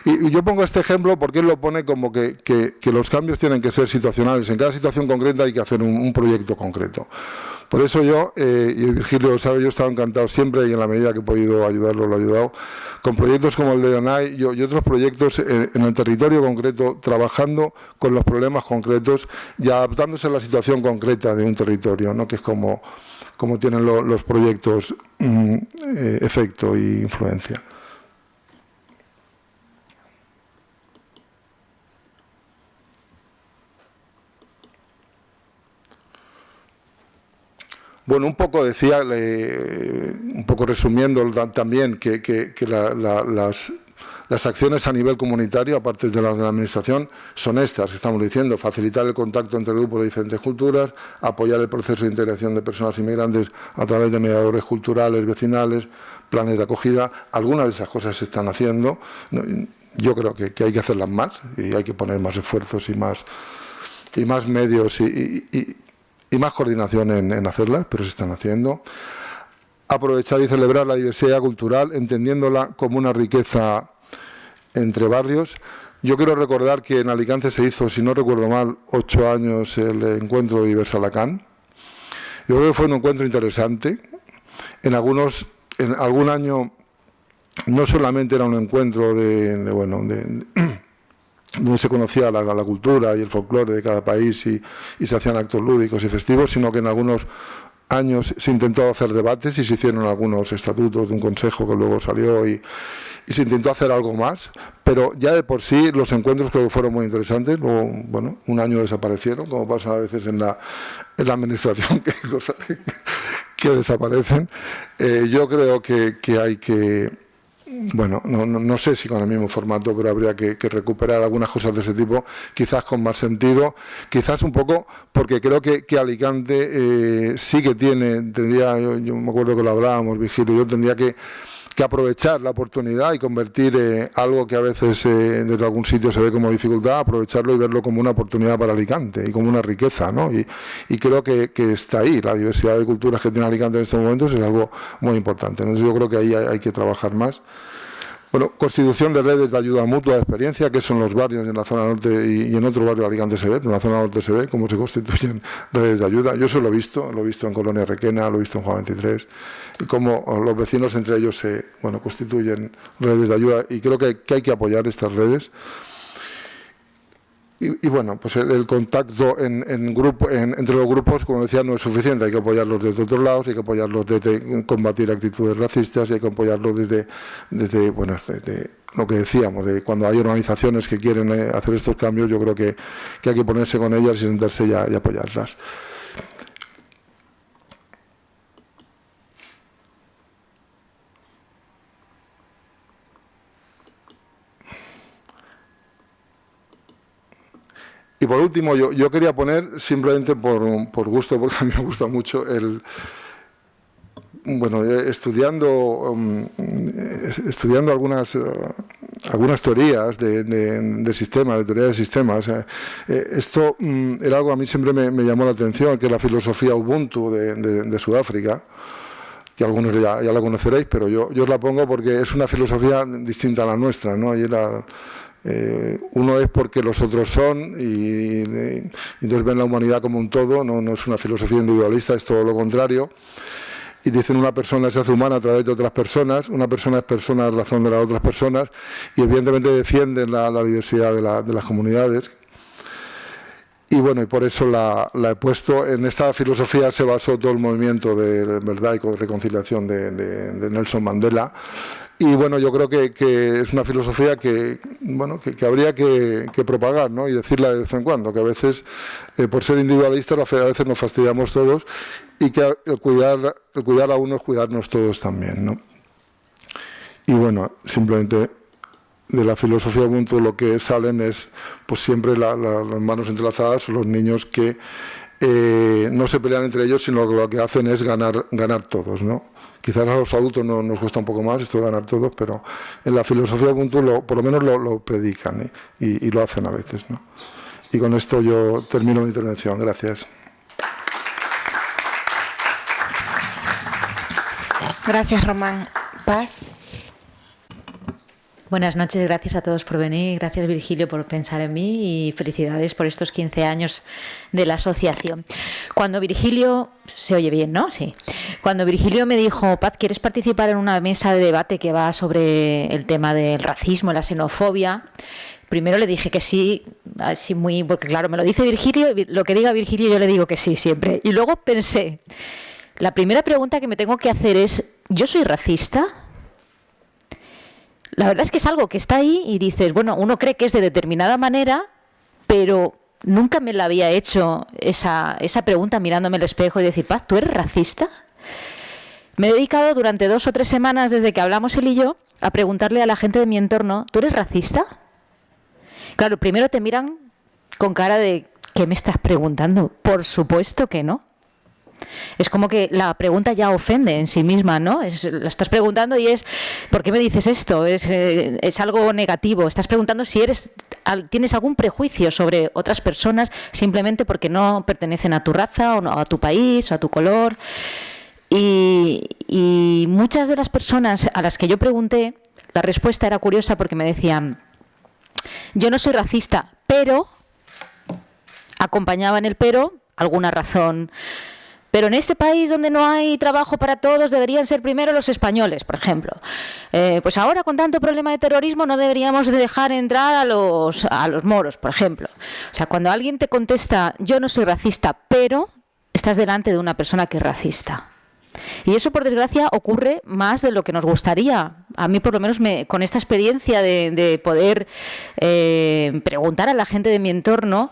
y yo pongo este ejemplo porque él lo pone como que los cambios tienen que ser situacionales. En cada situación concreta hay que hacer un proyecto concreto. Por eso yo, y Virgilio lo sabe, yo he estado encantado siempre y en la medida que he podido ayudarlo, lo he ayudado, con proyectos como el de ONAI y otros proyectos en el territorio concreto, trabajando con los problemas concretos y adaptándose a la situación concreta de un territorio, ¿no? Que es como tienen los proyectos efecto e influencia. Bueno, un poco decía, un poco resumiendo también, que las acciones a nivel comunitario, aparte de las de la Administración, son estas que estamos diciendo: facilitar el contacto entre grupos de diferentes culturas, apoyar el proceso de integración de personas inmigrantes a través de mediadores culturales, vecinales, planes de acogida. Algunas de esas cosas se están haciendo. Yo creo que hay que hacerlas más y hay que poner más esfuerzos y más medios y más coordinación en hacerlas, pero se están haciendo. Aprovechar y celebrar la diversidad cultural, entendiéndola como una riqueza entre barrios. Yo quiero recordar que en Alicante se hizo, si no recuerdo mal, 8 años el encuentro de Diversalacán. Yo creo que fue un encuentro interesante. En algún año no solamente era un encuentro donde se conocía la cultura y el folclore de cada país y se hacían actos lúdicos y festivos, sino que en algunos años se intentó hacer debates y se hicieron algunos estatutos de un consejo que luego salió y se intentó hacer algo más, pero ya de por sí los encuentros creo que fueron muy interesantes. Luego, bueno, un año desaparecieron, como pasa a veces en la administración, que hay cosas que desaparecen. Yo creo que hay que... Bueno, no sé si con el mismo formato, pero habría que recuperar algunas cosas de ese tipo, quizás con más sentido, quizás un poco, porque creo que Alicante sí que tendría, yo me acuerdo que lo hablábamos, Vigilio y yo, tendría que aprovechar la oportunidad y convertir algo que a veces desde algún sitio se ve como dificultad, aprovecharlo y verlo como una oportunidad para Alicante y como una riqueza, ¿no? Y creo que está ahí, la diversidad de culturas que tiene Alicante en estos momentos es algo muy importante. Entonces yo creo que ahí hay que trabajar más. Bueno, constitución de redes de ayuda mutua de experiencia, que son los barrios en la zona norte y en otro barrio de Alicante se ve, pero en la zona norte se ve cómo se constituyen redes de ayuda. Yo eso lo he visto en Colonia Requena, lo he visto en Juan 23, y cómo los vecinos entre ellos constituyen redes de ayuda, y creo que hay que apoyar estas redes. Y bueno, pues el contacto entre los grupos, como decía, no es suficiente. Hay que apoyarlos desde otros lados, hay que apoyarlos desde combatir actitudes racistas, y hay que apoyarlos desde lo que decíamos, de cuando hay organizaciones que quieren hacer estos cambios. Yo creo que hay que ponerse con ellas y sentarse y apoyarlas. Y por último, yo quería poner, simplemente por gusto, porque a mí me gusta mucho, estudiando algunas teorías de sistemas, de teoría de sistemas. Esto era algo que a mí siempre me llamó la atención, que es la filosofía Ubuntu de Sudáfrica, que algunos ya la conoceréis, pero yo os la pongo porque es una filosofía distinta a la nuestra, ¿no? Y uno es porque los otros son, y entonces ven la humanidad como un todo. No es una filosofía individualista, es todo lo contrario. Y dicen: una persona se hace humana a través de otras personas, una persona es persona a razón de las otras personas, y evidentemente defienden la diversidad de las comunidades. Y bueno, y por eso la he puesto. En esta filosofía se basó todo el movimiento de verdad y reconciliación de Nelson Mandela. Y bueno, yo creo que es una filosofía que habría que propagar, ¿no? Y decirla de vez en cuando, que a veces, por ser individualistas, a veces nos fastidiamos todos, y que el cuidar a uno es cuidarnos todos también, ¿no? Y bueno, simplemente de la filosofía Ubuntu lo que salen es pues siempre las manos entrelazadas, o los niños que no se pelean entre ellos, sino que lo que hacen es ganar todos, ¿no? Quizás a los adultos nos cuesta un poco más esto de ganar todos, pero en la filosofía Ubuntu por lo menos lo predican, y lo hacen a veces, ¿no? Y con esto yo termino mi intervención. Gracias. Gracias, Román. Paz. Buenas noches, gracias a todos por venir, gracias Virgilio por pensar en mí y felicidades por estos 15 años de la asociación. Cuando Virgilio, se oye bien, ¿no? Sí. Cuando Virgilio me dijo, Paz, ¿quieres participar en una mesa de debate que va sobre el tema del racismo, la xenofobia? Primero le dije que sí, así muy, porque claro, me lo dice Virgilio, lo que diga Virgilio yo le digo que sí siempre. Y luego pensé, la primera pregunta que me tengo que hacer es, ¿yo soy racista? La verdad es que es algo que está ahí y dices, bueno, uno cree que es de determinada manera, pero nunca me la había hecho esa pregunta mirándome al espejo y decir, Paz, ¿tú eres racista? Me he dedicado durante 2 o 3 semanas desde que hablamos él y yo a preguntarle a la gente de mi entorno, ¿tú eres racista? Claro, primero te miran con cara de, ¿qué me estás preguntando? Por supuesto que no. Es como que la pregunta ya ofende en sí misma, ¿no? Lo estás preguntando y es, ¿por qué me dices esto? Es algo negativo. Estás preguntando si tienes algún prejuicio sobre otras personas simplemente porque no pertenecen a tu raza o no, a tu país o a tu color. Y muchas de las personas a las que yo pregunté, la respuesta era curiosa porque me decían, yo no soy racista, pero, acompañaba en el pero alguna razón. Pero en este país donde no hay trabajo para todos deberían ser primero los españoles, por ejemplo. Pues ahora con tanto problema de terrorismo no deberíamos dejar entrar a los moros, por ejemplo. O sea, cuando alguien te contesta yo no soy racista, pero estás delante de una persona que es racista. Y eso, por desgracia, ocurre más de lo que nos gustaría. A mí, por lo menos, con esta experiencia de poder preguntar a la gente de mi entorno,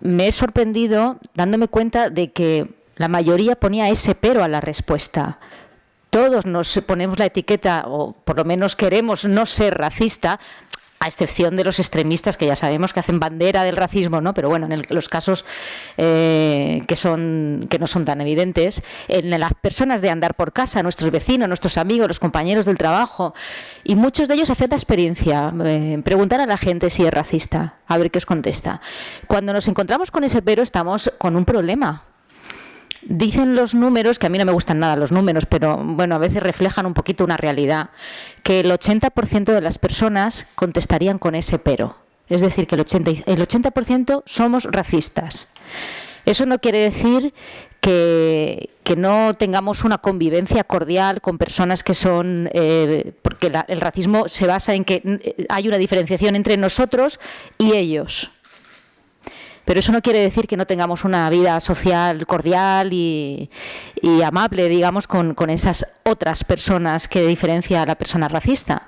me he sorprendido dándome cuenta de que la mayoría ponía ese pero a la respuesta. Todos nos ponemos la etiqueta, o por lo menos queremos no ser racista, a excepción de los extremistas que ya sabemos que hacen bandera del racismo, ¿no? Pero bueno, en los casos que no son tan evidentes, en las personas de andar por casa, nuestros vecinos, nuestros amigos, los compañeros del trabajo, y muchos de ellos hacen la experiencia, preguntar a la gente si es racista, a ver qué os contesta. Cuando nos encontramos con ese pero, estamos con un problema. Dicen los números, que a mí no me gustan nada los números, pero bueno, a veces reflejan un poquito una realidad, que el 80% de las personas contestarían con ese pero. Es decir, que el 80% somos racistas. Eso no quiere decir que no tengamos una convivencia cordial con personas que son... porque el racismo se basa en que hay una diferenciación entre nosotros y ellos. Pero eso no quiere decir que no tengamos una vida social cordial y amable, digamos, con esas otras personas que diferencia a la persona racista.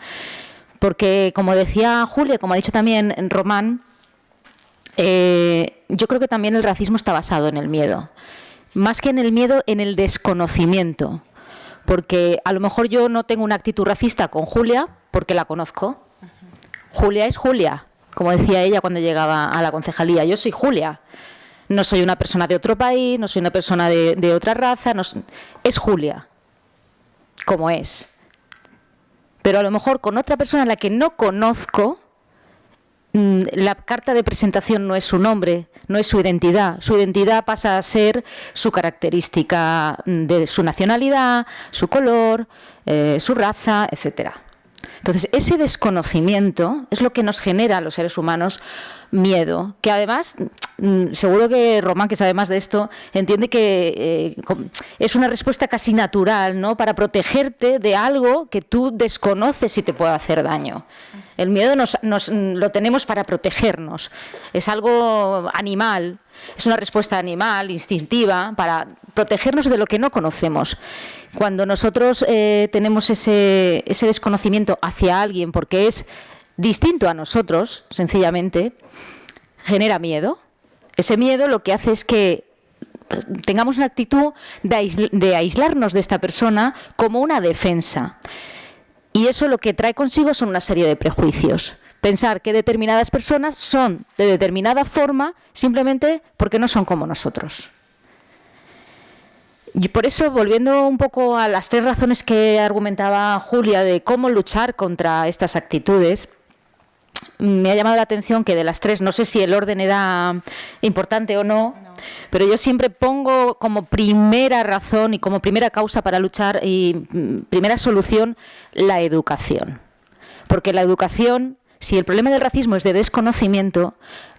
Porque, como decía Julia, como ha dicho también Román, yo creo que también el racismo está basado en el miedo. Más que en el miedo, en el desconocimiento. Porque a lo mejor yo no tengo una actitud racista con Julia porque la conozco. Julia es Julia. Como decía ella cuando llegaba a la concejalía, yo soy Julia, no soy una persona de otro país, no soy una persona de otra raza, es Julia, como es. Pero a lo mejor con otra persona a la que no conozco, la carta de presentación no es su nombre, no es su identidad pasa a ser su característica de su nacionalidad, su color, su raza, etcétera. Entonces, ese desconocimiento es lo que nos genera a los seres humanos miedo, que además, seguro que Román, que sabe más de esto, entiende que es una respuesta casi natural, ¿no?, para protegerte de algo que tú desconoces y te puede hacer daño. El miedo lo tenemos para protegernos, es algo animal, es una respuesta animal, instintiva, para protegernos de lo que no conocemos. Cuando nosotros tenemos ese desconocimiento hacia alguien porque es distinto a nosotros, sencillamente, genera miedo. Ese miedo lo que hace es que tengamos una actitud de aislarnos de esta persona como una defensa. Y eso lo que trae consigo son una serie de prejuicios. Pensar que determinadas personas son de determinada forma simplemente porque no son como nosotros. Y por eso, volviendo un poco a las 3 razones que argumentaba Julia de cómo luchar contra estas actitudes, me ha llamado la atención que de las 3, no sé si el orden era importante o no, pero yo siempre pongo como primera razón y como primera causa para luchar y primera solución la educación. Porque la educación, si el problema del racismo es de desconocimiento,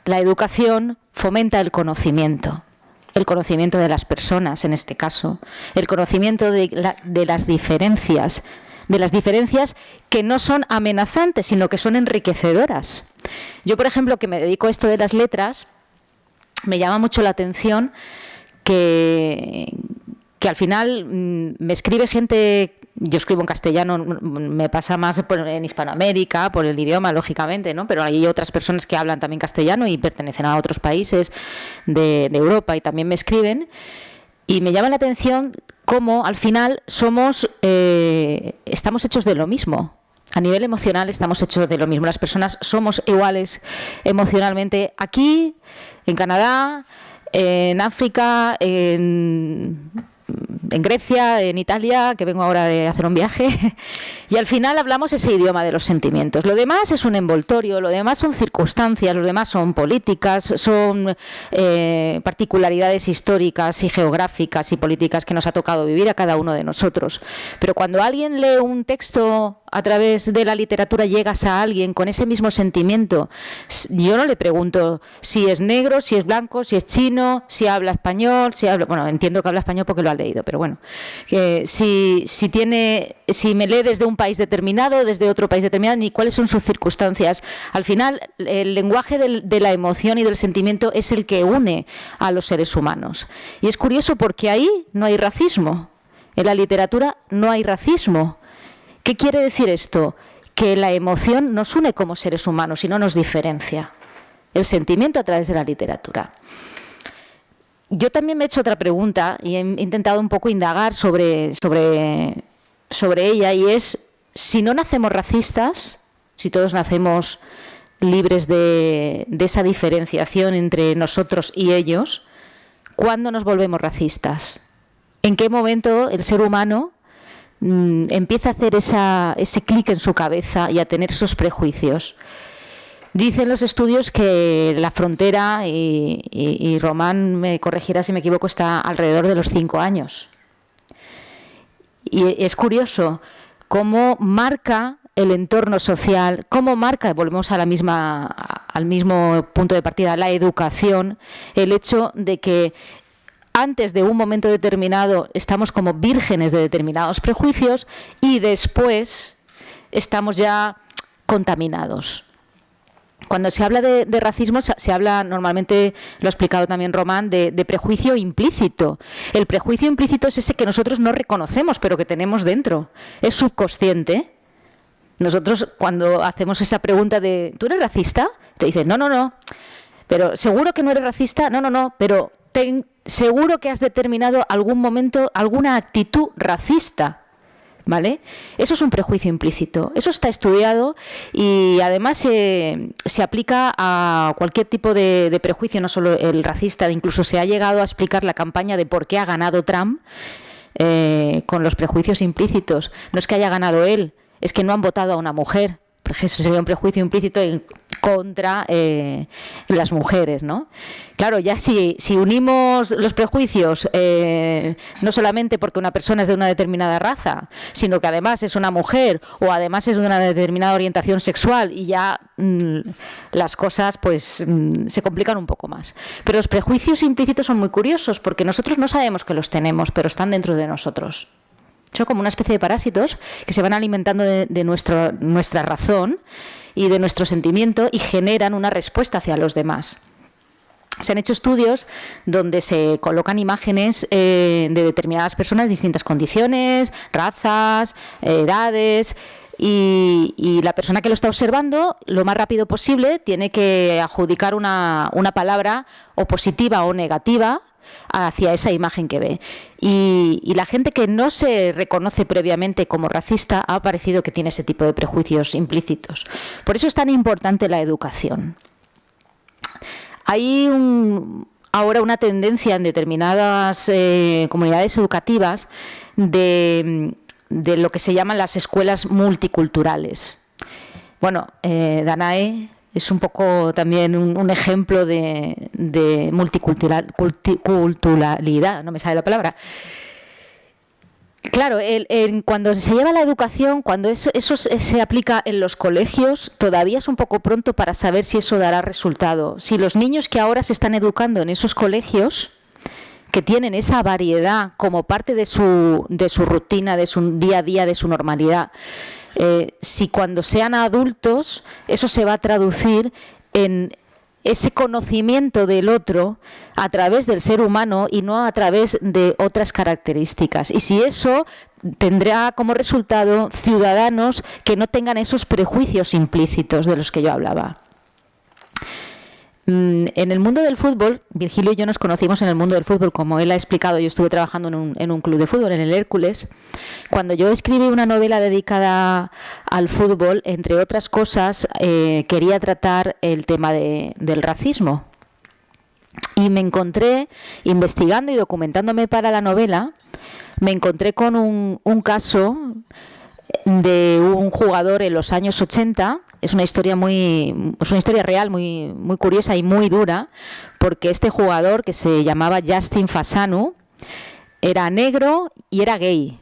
la educación fomenta el conocimiento de las personas en este caso, el conocimiento de las diferencias que no son amenazantes, sino que son enriquecedoras. Yo, por ejemplo, que me dedico a esto de las letras, me llama mucho la atención que al final me escribe gente. Yo escribo en castellano, me pasa más en Hispanoamérica, por el idioma, lógicamente, ¿no? Pero hay otras personas que hablan también castellano y pertenecen a otros países de Europa y también me escriben. Y me llama la atención cómo al final estamos hechos de lo mismo. A nivel emocional estamos hechos de lo mismo. Las personas somos iguales emocionalmente aquí, en Canadá, en África, en Grecia, en Italia, que vengo ahora de hacer un viaje, y al final hablamos ese idioma de los sentimientos. Lo demás es un envoltorio, lo demás son circunstancias, lo demás son políticas, son particularidades históricas y geográficas y políticas que nos ha tocado vivir a cada uno de nosotros. Pero cuando alguien lee un texto a través de la literatura, llegas a alguien con ese mismo sentimiento, yo no le pregunto si es negro, si es blanco, si es chino, si habla español, bueno, entiendo que habla español porque lo ha leído, pero bueno, si me lee desde un país determinado, desde otro país determinado, ni cuáles son sus circunstancias. Al final, el lenguaje de la emoción y del sentimiento es el que une a los seres humanos. Y es curioso porque ahí no hay racismo. En la literatura no hay racismo. ¿Qué quiere decir esto? Que la emoción nos une como seres humanos y no nos diferencia. El sentimiento a través de la literatura. Yo también me he hecho otra pregunta y he intentado un poco indagar sobre ella, y es: si no nacemos racistas, si todos nacemos libres de esa diferenciación entre nosotros y ellos, ¿cuándo nos volvemos racistas? ¿En qué momento el ser humano empieza a hacer ese clic en su cabeza y a tener esos prejuicios? Dicen los estudios que la frontera, y Román me corregirá si me equivoco, está alrededor de los 5 años. Y es curioso cómo marca el entorno social, cómo marca, volvemos al mismo punto de partida, la educación, el hecho de que antes de un momento determinado estamos como vírgenes de determinados prejuicios y después estamos ya contaminados. Cuando se habla de racismo, se habla normalmente, lo ha explicado también Román, de prejuicio implícito. El prejuicio implícito es ese que nosotros no reconocemos, pero que tenemos dentro. Es subconsciente. Nosotros, cuando hacemos esa pregunta de ¿tú eres racista? Te dicen no. Pero ¿seguro que no eres racista? No, pero seguro que has determinado algún momento alguna actitud racista. ¿Vale? Eso es un prejuicio implícito. Eso está estudiado y además se aplica a cualquier tipo de prejuicio, no solo el racista. Incluso se ha llegado a explicar la campaña de por qué ha ganado Trump con los prejuicios implícitos. No es que haya ganado él, es que no han votado a una mujer. Eso sería un prejuicio implícito contra las mujeres, ¿no? Claro, ya si unimos los prejuicios, no solamente porque una persona es de una determinada raza, sino que además es una mujer o además es de una determinada orientación sexual, y ya las cosas pues se complican un poco más. Pero los prejuicios implícitos son muy curiosos porque nosotros no sabemos que los tenemos, pero están dentro de nosotros. Son como una especie de parásitos que se van alimentando de nuestra razón y de nuestro sentimiento y generan una respuesta hacia los demás. Se han hecho estudios donde se colocan imágenes de determinadas personas, distintas condiciones, razas, edades, y la persona que lo está observando, lo más rápido posible, tiene que adjudicar una palabra o positiva o negativa hacia esa imagen que ve. Y la gente que no se reconoce previamente como racista ha parecido que tiene ese tipo de prejuicios implícitos. Por eso es tan importante la educación. Hay ahora una tendencia en determinadas comunidades educativas de lo que se llaman las escuelas multiculturales. Bueno, Danae es un poco también un ejemplo de multiculturalidad, no me sale la palabra. Claro, cuando se lleva la educación, cuando eso se aplica en los colegios, todavía es un poco pronto para saber si eso dará resultado. Si los niños que ahora se están educando en esos colegios, que tienen esa variedad como parte de su rutina, de su día a día, de su normalidad, si cuando sean adultos eso se va a traducir en ese conocimiento del otro a través del ser humano y no a través de otras características. Y si eso tendrá como resultado ciudadanos que no tengan esos prejuicios implícitos de los que yo hablaba. En el mundo del fútbol, Virgilio y yo nos conocimos en el mundo del fútbol, como él ha explicado. Yo estuve trabajando en un club de fútbol, en el Hércules. Cuando yo escribí una novela dedicada al fútbol, entre otras cosas, quería tratar el tema del racismo. Y me encontré, investigando y documentándome para la novela, me encontré con un caso de un jugador en los años 80. Es una historia real, muy curiosa y muy dura, porque este jugador, que se llamaba Justin Fasanu, era negro y era gay.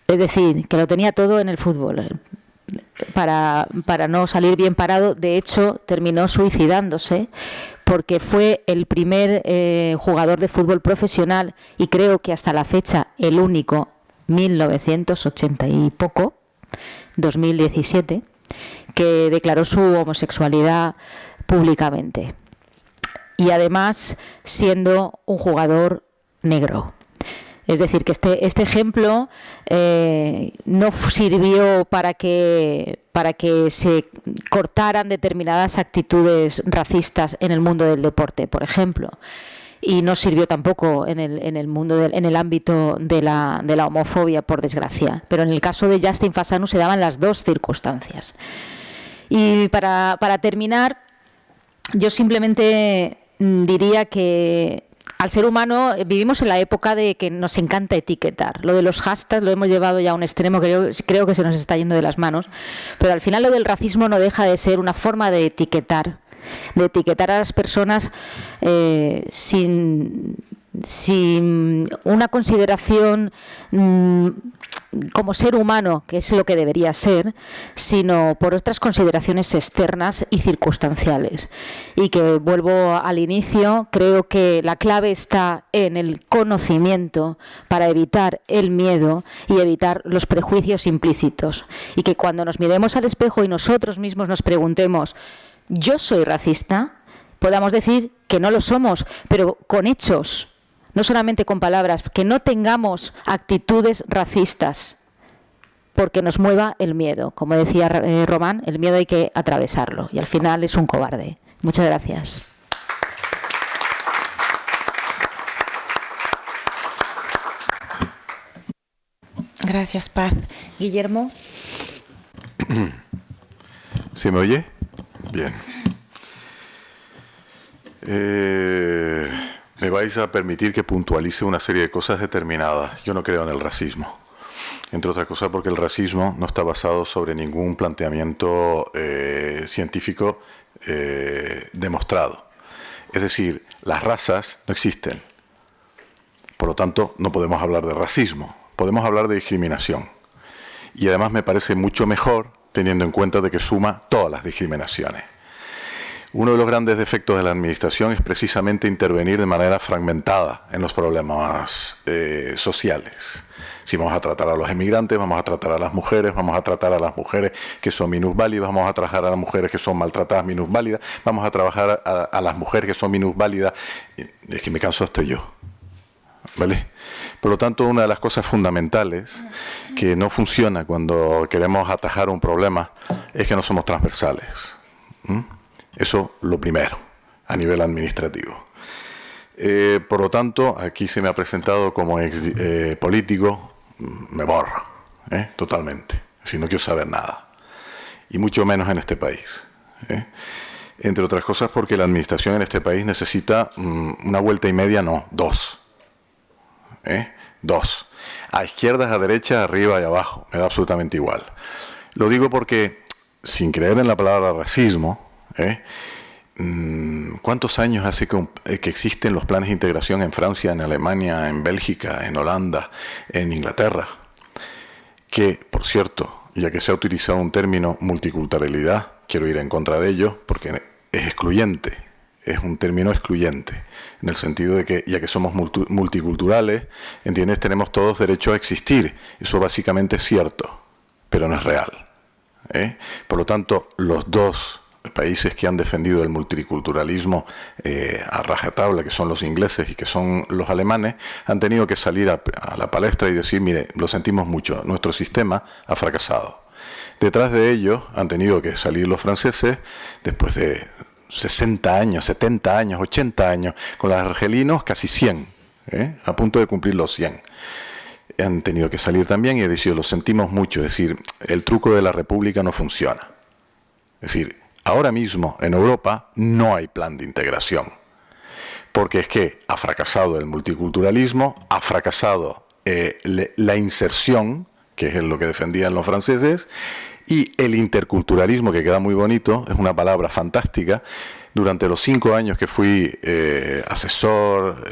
Es decir, que lo tenía todo en el fútbol. Para no salir bien parado, de hecho, terminó suicidándose, porque fue el primer jugador de fútbol profesional, y creo que hasta la fecha el único, 1980 y poco, 2017, que declaró su homosexualidad públicamente, y además siendo un jugador negro. Es decir, que este ejemplo no sirvió para que se cortaran determinadas actitudes racistas en el mundo del deporte, por ejemplo. Y no sirvió tampoco en el ámbito de la homofobia, por desgracia. Pero en el caso de Justin Fasanu se daban las dos circunstancias. Y para terminar, yo simplemente diría que al ser humano vivimos en la época de que nos encanta etiquetar. Lo de los hashtags lo hemos llevado ya a un extremo que creo que se nos está yendo de las manos. Pero al final lo del racismo no deja de ser una forma de etiquetar a las personas sin una consideración como ser humano, que es lo que debería ser, sino por otras consideraciones externas y circunstanciales. Y que, vuelvo al inicio, creo que la clave está en el conocimiento para evitar el miedo y evitar los prejuicios implícitos. Y que cuando nos miremos al espejo y nosotros mismos nos preguntemos: ¿yo soy racista?, podamos decir que no lo somos, pero con hechos, no solamente con palabras, que no tengamos actitudes racistas porque nos mueva el miedo. Como decía Román, el miedo hay que atravesarlo y al final es un cobarde. Muchas gracias. Gracias, Paz. Guillermo. ¿Sí me oye? Bien. Me vais a permitir que puntualice una serie de cosas determinadas. Yo no creo en el racismo. Entre otras cosas porque el racismo no está basado sobre ningún planteamiento científico demostrado. Es decir, las razas no existen. Por lo tanto, no podemos hablar de racismo. Podemos hablar de discriminación. Y además me parece mucho mejor teniendo en cuenta de que suma todas las discriminaciones. Uno de los grandes defectos de la administración es precisamente intervenir de manera fragmentada en los problemas sociales. Si vamos a tratar a los emigrantes, vamos a tratar a las mujeres, vamos a tratar a las mujeres que son minusválidas, vamos a trabajar a las mujeres que son maltratadas minusválidas, vamos a trabajar a las mujeres que son minusválidas. Es que me canso hasta yo, ¿vale? Por lo tanto, una de las cosas fundamentales que no funciona cuando queremos atajar un problema es que no somos transversales. Eso lo primero, a nivel administrativo. Por lo tanto, aquí se me ha presentado como político, me borro, totalmente. Si no quiero saber nada. Y mucho menos en este país. Entre otras cosas porque la administración en este país necesita una vuelta y media, no, dos. Dos. A izquierdas, a derechas, arriba y abajo. Me da absolutamente igual. Lo digo porque, sin creer en la palabra racismo, ¿cuántos años hace que existen los planes de integración en Francia, en Alemania, en Bélgica, en Holanda, en Inglaterra? Que, por cierto, ya que se ha utilizado un término multiculturalidad, quiero ir en contra de ello porque es excluyente, es un término excluyente, en el sentido de que, ya que somos multiculturales, ¿entiendes?, tenemos todos derecho a existir. Eso básicamente es cierto, pero no es real, ¿eh? Por lo tanto, los dos países que han defendido el multiculturalismo a rajatabla, que son los ingleses y que son los alemanes, han tenido que salir a la palestra y decir, mire, lo sentimos mucho, nuestro sistema ha fracasado. Detrás de ellos han tenido que salir los franceses después de 60 años, 70 años, 80 años, con los argelinos casi 100, a punto de cumplir los 100. Han tenido que salir también y decir, lo sentimos mucho, es decir, el truco de la república no funciona. Es decir, ahora mismo en Europa no hay plan de integración, porque es que ha fracasado el multiculturalismo, ha fracasado la inserción, que es lo que defendían los franceses, y el interculturalismo, que queda muy bonito, es una palabra fantástica. Durante los 5 años que fui asesor,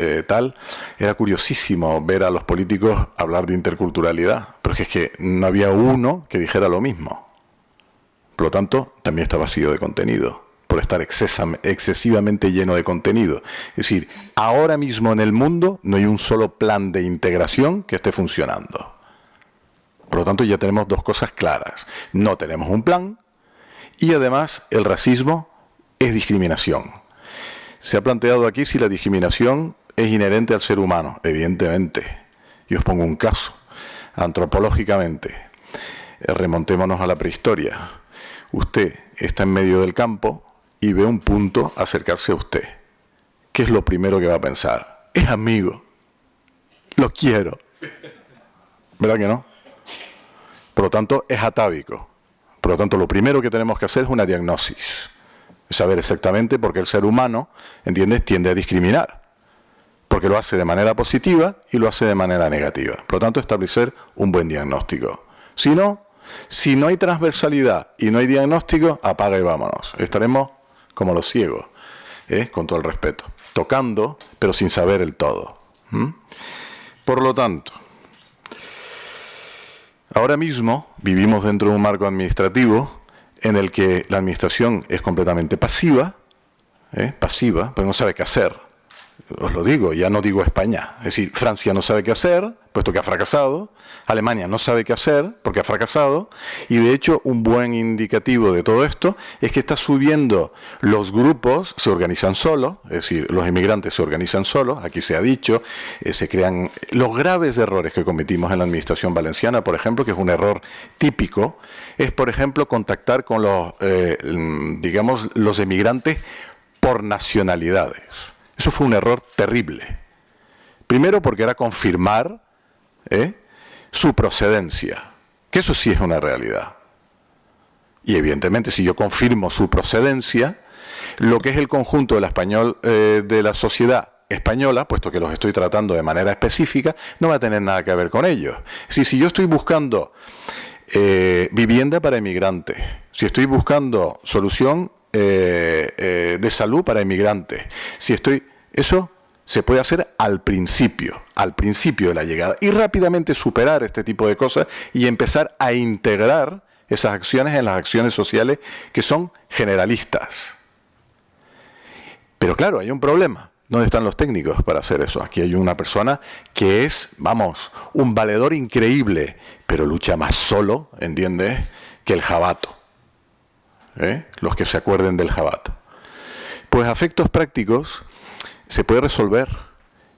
era curiosísimo ver a los políticos hablar de interculturalidad, pero es que no había uno que dijera lo mismo. Por lo tanto, también está vacío de contenido, por estar excesivamente lleno de contenido. Es decir, ahora mismo en el mundo no hay un solo plan de integración que esté funcionando. Por lo tanto, ya tenemos dos cosas claras. No tenemos un plan y además el racismo es discriminación. Se ha planteado aquí si la discriminación es inherente al ser humano. Evidentemente. Y os pongo un caso. Antropológicamente, remontémonos a la prehistoria. Usted está en medio del campo y ve un punto acercarse a usted. ¿Qué es lo primero que va a pensar? Es amigo. Lo quiero. ¿Verdad que no? Por lo tanto, es atávico. Por lo tanto, lo primero que tenemos que hacer es una diagnosis. Saber exactamente por qué el ser humano, ¿entiendes?, tiende a discriminar. Porque lo hace de manera positiva y lo hace de manera negativa. Por lo tanto, establecer un buen diagnóstico. Si no hay transversalidad y no hay diagnóstico, apaga y vámonos. Estaremos como los ciegos, con todo el respeto, tocando, pero sin saber el todo. Por lo tanto, ahora mismo vivimos dentro de un marco administrativo en el que la administración es completamente pasiva, pues no sabe qué hacer. Os lo digo, ya no digo España. Es decir, Francia no sabe qué hacer, puesto que ha fracasado. Alemania no sabe qué hacer, porque ha fracasado. Y de hecho, un buen indicativo de todo esto es que está subiendo los grupos, se organizan solos, es decir, los inmigrantes se organizan solos, aquí se ha dicho, se crean los graves errores que cometimos en la administración valenciana, por ejemplo, que es un error típico, es, por ejemplo, contactar con los emigrantes por nacionalidades. Eso fue un error terrible. Primero porque era confirmar su procedencia, que eso sí es una realidad. Y evidentemente si yo confirmo su procedencia, lo que es el conjunto de la sociedad española, puesto que los estoy tratando de manera específica, no va a tener nada que ver con ellos. Si yo estoy buscando vivienda para inmigrantes, si estoy buscando solución de salud para inmigrantes, eso se puede hacer al principio de la llegada, y rápidamente superar este tipo de cosas y empezar a integrar esas acciones en las acciones sociales que son generalistas. Pero claro, hay un problema. ¿Dónde están los técnicos para hacer eso? Aquí hay una persona que es, un valedor increíble, pero lucha más solo, ¿entiendes?, que el jabato. Los que se acuerden del jabato. Pues a efectos prácticos se puede resolver.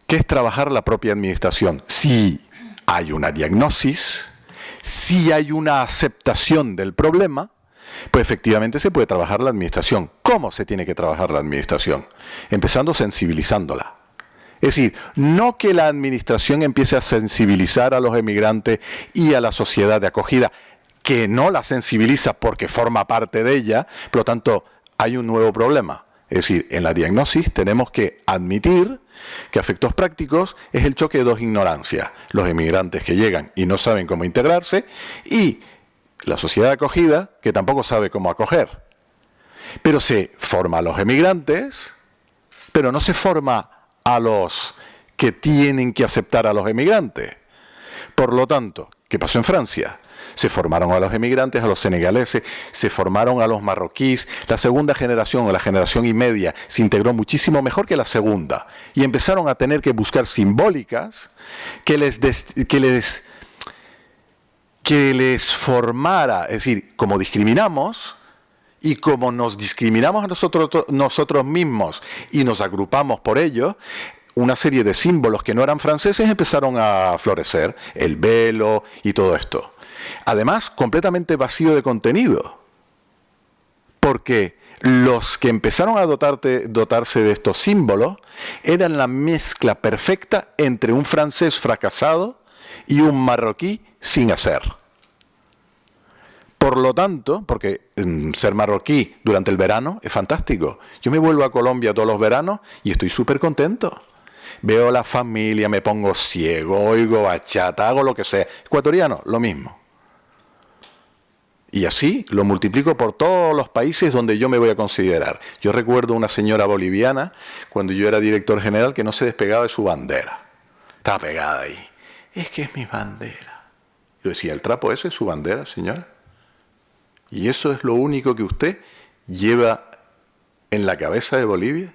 ¿Qué es trabajar la propia administración? Si hay una diagnosis, si hay una aceptación del problema, pues efectivamente se puede trabajar la administración. ¿Cómo se tiene que trabajar la administración? Empezando sensibilizándola. Es decir, no que la administración empiece a sensibilizar a los emigrantes y a la sociedad de acogida, que no la sensibiliza porque forma parte de ella, por lo tanto hay un nuevo problema. Es decir, en la diagnosis tenemos que admitir que a efectos prácticos es el choque de dos ignorancias. Los emigrantes que llegan y no saben cómo integrarse, y la sociedad de acogida que tampoco sabe cómo acoger. Pero se forma a los emigrantes, pero no se forma a los que tienen que aceptar a los emigrantes. Por lo tanto, ¿qué pasó en Francia? Se formaron a los emigrantes, a los senegaleses, se formaron a los marroquíes. La segunda generación, o la generación y media, se integró muchísimo mejor que la segunda. Y empezaron a tener que buscar simbólicas que les formara. Es decir, como discriminamos, y como nos discriminamos a nosotros mismos y nos agrupamos por ello, una serie de símbolos que no eran franceses empezaron a florecer, el velo y todo esto. Además, completamente vacío de contenido, porque los que empezaron a dotarse de estos símbolos eran la mezcla perfecta entre un francés fracasado y un marroquí sin hacer. Por lo tanto, porque ser marroquí durante el verano es fantástico. Yo me vuelvo a Colombia todos los veranos y estoy súper contento. Veo la familia, me pongo ciego, oigo bachata, hago lo que sea. Ecuatoriano, lo mismo. Y así lo multiplico por todos los países donde yo me voy a considerar. Yo recuerdo una señora boliviana, cuando yo era director general, que no se despegaba de su bandera. Estaba pegada ahí. Es que es mi bandera. Yo decía, ¿el trapo ese es su bandera, señora? ¿Y eso es lo único que usted lleva en la cabeza de Bolivia?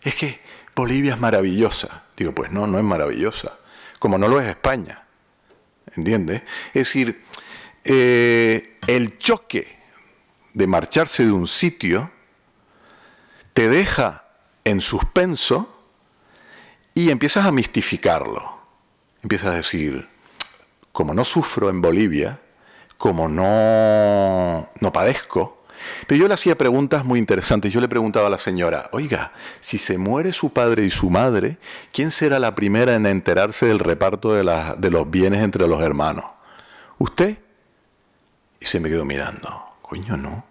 Es que Bolivia es maravillosa. Digo, pues no, no es maravillosa. Como no lo es España. ¿Entiendes? Es decir, el choque de marcharse de un sitio te deja en suspenso y empiezas a mistificarlo. Empiezas a decir, como no sufro en Bolivia, como no padezco. Pero yo le hacía preguntas muy interesantes. Yo le preguntaba a la señora, oiga, si se muere su padre y su madre, ¿quién será la primera en enterarse del reparto de los bienes entre los hermanos? ¿Usted? Y se me quedó mirando. Coño, no.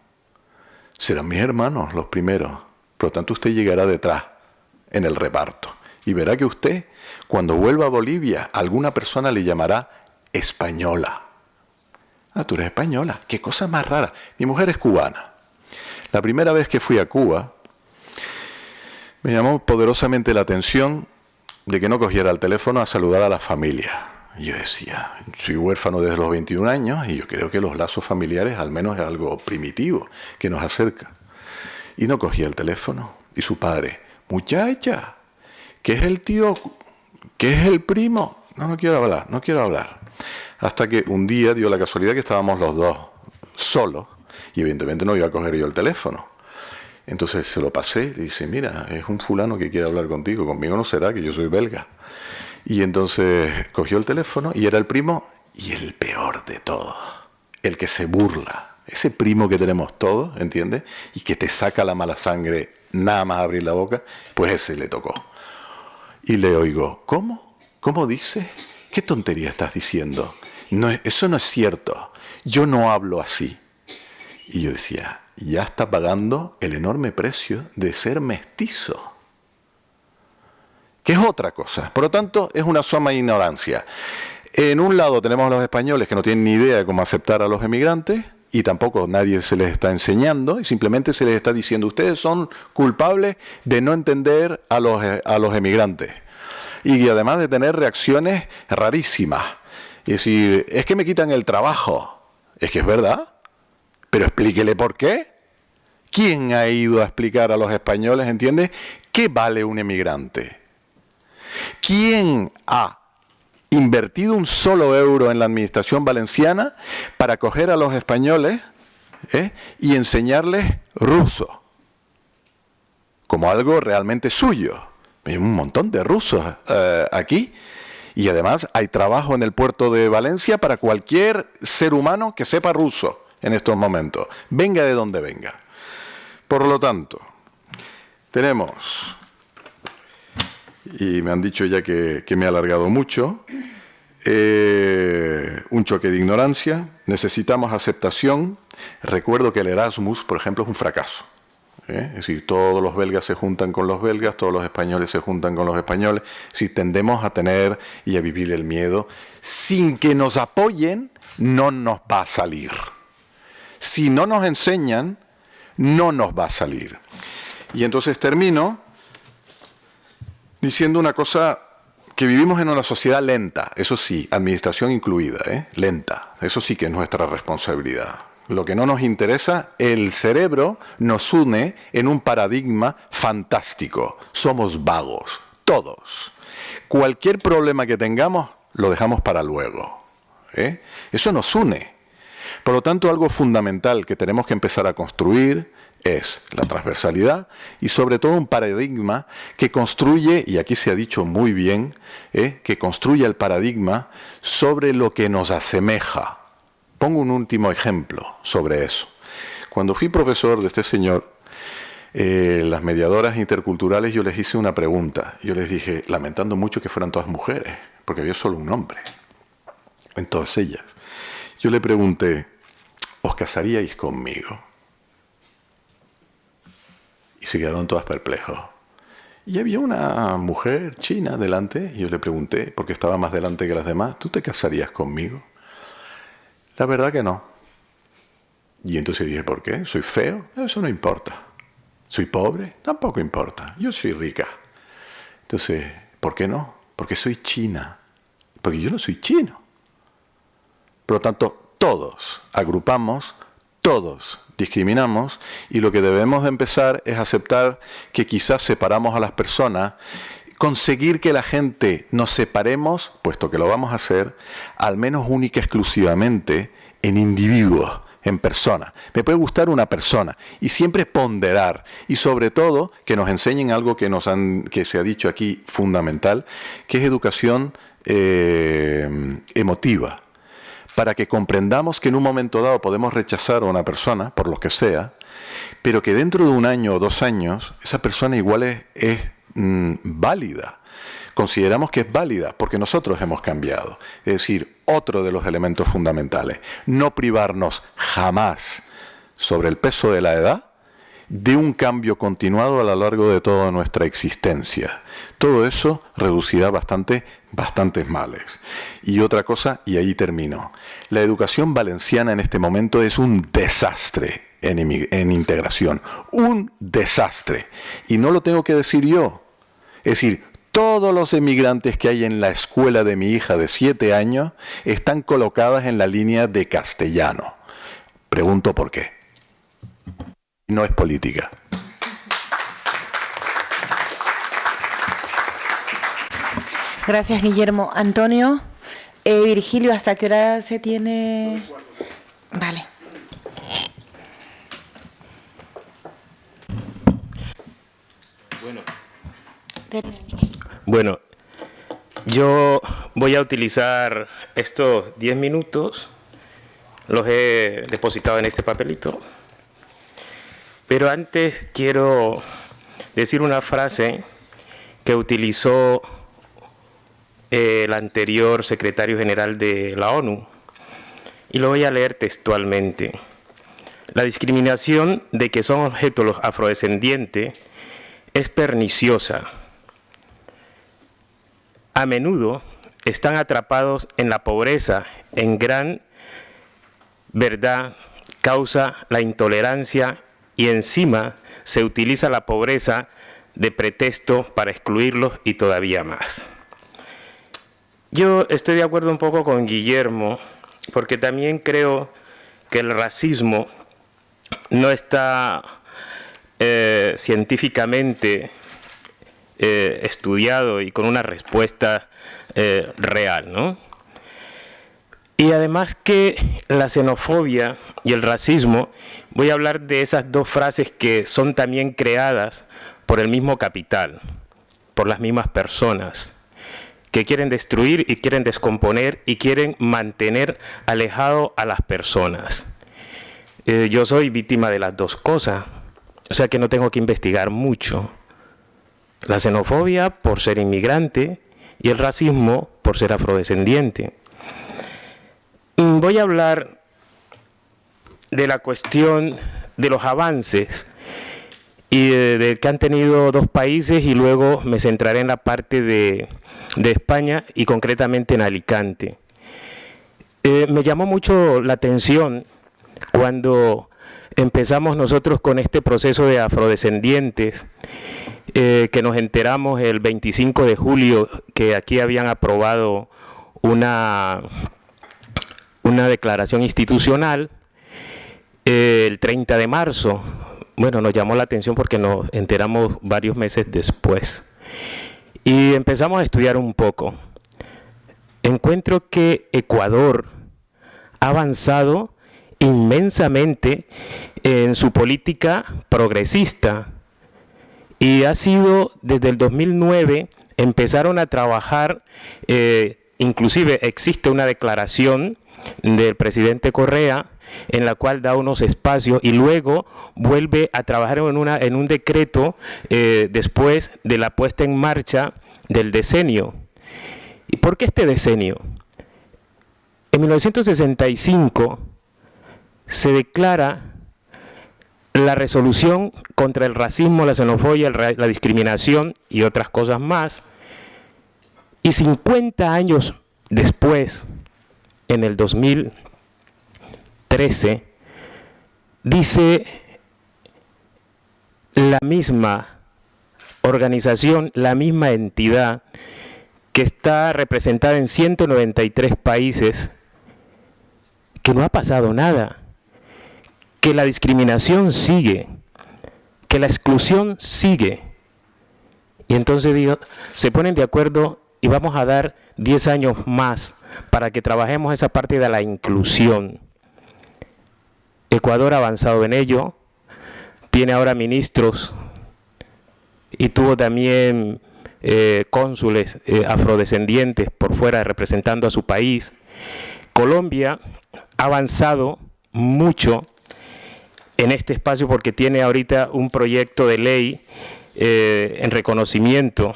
Serán mis hermanos los primeros. Por lo tanto, usted llegará detrás en el reparto. Y verá que usted, cuando vuelva a Bolivia, alguna persona le llamará española. Ah, tú eres española. Qué cosa más rara. Mi mujer es cubana. La primera vez que fui a Cuba, me llamó poderosamente la atención de que no cogiera el teléfono a saludar a la familia. Y yo decía, soy huérfano desde los 21 años y yo creo que los lazos familiares al menos es algo primitivo que nos acerca. Y no cogía el teléfono. Y su padre, muchacha, ¿qué es el tío? ¿Qué es el primo? No quiero hablar. Hasta que un día dio la casualidad que estábamos los dos solos y evidentemente no iba a coger yo el teléfono. Entonces se lo pasé y dice, mira, es un fulano que quiere hablar contigo, conmigo no será, que yo soy belga. Y entonces cogió el teléfono y era el primo y el peor de todos, el que se burla. Ese primo que tenemos todos, ¿entiendes? Y que te saca la mala sangre nada más abrir la boca, pues ese le tocó. Y le oigo, ¿cómo? ¿Cómo dices? ¿Qué tontería estás diciendo? No, eso no es cierto. Yo no hablo así. Y yo decía, ya está pagando el enorme precio de ser mestizo. Que es otra cosa. Por lo tanto, es una suma de ignorancia. En un lado tenemos a los españoles que no tienen ni idea de cómo aceptar a los emigrantes y tampoco nadie se les está enseñando y simplemente se les está diciendo, ustedes son culpables de no entender a los emigrantes. Y además de tener reacciones rarísimas. Y decir, es que me quitan el trabajo. Es que es verdad. Pero explíquele por qué. ¿Quién ha ido a explicar a los españoles, entiendes, qué vale un emigrante? ¿Quién ha invertido un solo euro en la administración valenciana para coger a los españoles y enseñarles ruso? Como algo realmente suyo. Hay un montón de rusos aquí y además hay trabajo en el puerto de Valencia para cualquier ser humano que sepa ruso en estos momentos, venga de donde venga. Por lo tanto, tenemos, y me han dicho ya que me he alargado mucho, un choque de ignorancia, necesitamos aceptación. Recuerdo que el Erasmus, por ejemplo, es un fracaso. Es decir, todos los belgas se juntan con los belgas, todos los españoles se juntan con los españoles. Si tendemos a tener y a vivir el miedo, sin que nos apoyen, no nos va a salir. Si no nos enseñan, no nos va a salir. Y entonces termino diciendo una cosa, que vivimos en una sociedad lenta, eso sí, administración incluida, lenta, eso sí que es nuestra responsabilidad. Lo que no nos interesa, el cerebro nos une en un paradigma fantástico. Somos vagos, todos. Cualquier problema que tengamos, lo dejamos para luego. Eso nos une. Por lo tanto, algo fundamental que tenemos que empezar a construir es la transversalidad y sobre todo un paradigma que construye, y aquí se ha dicho muy bien, que construye el paradigma sobre lo que nos asemeja. Pongo un último ejemplo sobre eso. Cuando fui profesor de este señor, las mediadoras interculturales, yo les hice una pregunta. Yo les dije, lamentando mucho que fueran todas mujeres, porque había solo un hombre en todas ellas. Yo le pregunté, ¿os casaríais conmigo? Y se quedaron todas perplejos. Y había una mujer china delante, y yo le pregunté, porque estaba más delante que las demás, ¿tú te casarías conmigo? La verdad que no. Y entonces dije, ¿por qué? ¿Soy feo? Eso no importa. ¿Soy pobre? Tampoco importa. Yo soy rica. Entonces, ¿por qué no? Porque soy china. Porque yo no soy chino. Por lo tanto, todos agrupamos, todos discriminamos, y lo que debemos de empezar es aceptar que quizás separamos a las personas, conseguir que la gente nos separemos, puesto que lo vamos a hacer, al menos única y exclusivamente en individuos, en personas. Me puede gustar una persona, y siempre ponderar, y sobre todo que nos enseñen algo que se ha dicho aquí fundamental, que es educación emotiva, para que comprendamos que en un momento dado podemos rechazar a una persona, por lo que sea, pero que dentro de 1 año o 2 años, esa persona igual es válida. Consideramos que es válida porque nosotros hemos cambiado. Es decir, otro de los elementos fundamentales, no privarnos jamás sobre el peso de la edad de un cambio continuado a lo largo de toda nuestra existencia. Todo eso reducirá bastantes males. Y otra cosa, y ahí termino, la educación valenciana en este momento es un desastre en integración, un desastre. Y no lo tengo que decir yo, es decir, todos los emigrantes que hay en la escuela de mi hija de 7 años están colocadas en la línea de castellano. Pregunto por qué. No es política. Gracias, Guillermo. Antonio, Virgilio, ¿hasta qué hora se tiene? Vale. Bueno, yo voy a utilizar estos 10 minutos, los he depositado en este papelito, pero antes quiero decir una frase que utilizó el anterior secretario general de la ONU, y lo voy a leer textualmente. La discriminación de que son objeto los afrodescendientes es perniciosa. A menudo están atrapados en la pobreza, en gran verdad causa la intolerancia, y encima se utiliza la pobreza de pretexto para excluirlos y todavía más. Yo estoy de acuerdo un poco con Guillermo, porque también creo que el racismo no está científicamente estudiado y con una respuesta real, ¿no? Y además que la xenofobia y el racismo, voy a hablar de esas dos frases que son también creadas por el mismo capital, por las mismas personas, que quieren destruir y quieren descomponer y quieren mantener alejado a las personas. Yo soy víctima de las dos cosas, o sea que no tengo que investigar mucho. La xenofobia por ser inmigrante y el racismo por ser afrodescendiente. Voy a hablar de la cuestión de los avances y de que han tenido 2 países, y luego me centraré en la parte de España y concretamente en Alicante. Me llamó mucho la atención cuando empezamos nosotros con este proceso de afrodescendientes, que nos enteramos el 25 de julio que aquí habían aprobado una declaración institucional. El 30 de marzo, bueno, nos llamó la atención porque nos enteramos varios meses después. Y empezamos a estudiar un poco. Encuentro que Ecuador ha avanzado inmensamente en su política progresista. Y ha sido desde el 2009, empezaron a trabajar, inclusive existe una declaración del presidente Correa en la cual da unos espacios y luego vuelve a trabajar en un decreto después de la puesta en marcha del decenio. ¿Y por qué este decenio? En 1965 se declara la resolución contra el racismo, la xenofobia, la discriminación y otras cosas más. Y 50 años después, en el 2013, dice la misma organización, la misma entidad que está representada en 193 países, que no ha pasado nada, que la discriminación sigue, que la exclusión sigue. Y entonces se ponen de acuerdo y vamos a dar 10 años más para que trabajemos esa parte de la inclusión. Ecuador ha avanzado en ello, tiene ahora ministros y tuvo también cónsules afrodescendientes por fuera representando a su país. Colombia ha avanzado mucho en este espacio porque tiene ahorita un proyecto de ley en reconocimiento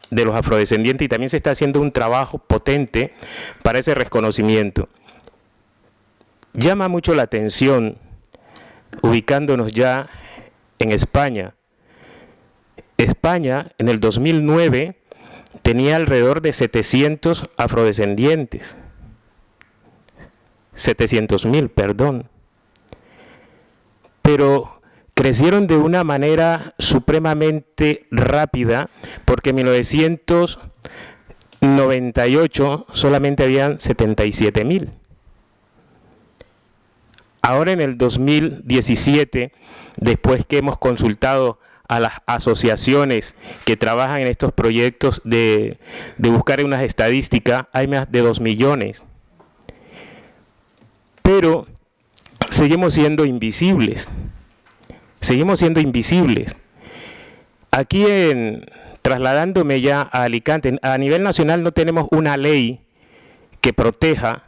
de los afrodescendientes y también se está haciendo un trabajo potente para ese reconocimiento. Llama mucho la atención, ubicándonos ya en España. España en el 2009 tenía alrededor de 700 afrodescendientes. 700.000, perdón. Pero crecieron de una manera supremamente rápida porque en 1998 solamente habían 77.000. Ahora en el 2017, después que hemos consultado a las asociaciones que trabajan en estos proyectos de buscar unas estadísticas, hay más de 2 millones. Pero seguimos siendo invisibles. Seguimos siendo invisibles. Aquí, trasladándome ya a Alicante, a nivel nacional no tenemos una ley que proteja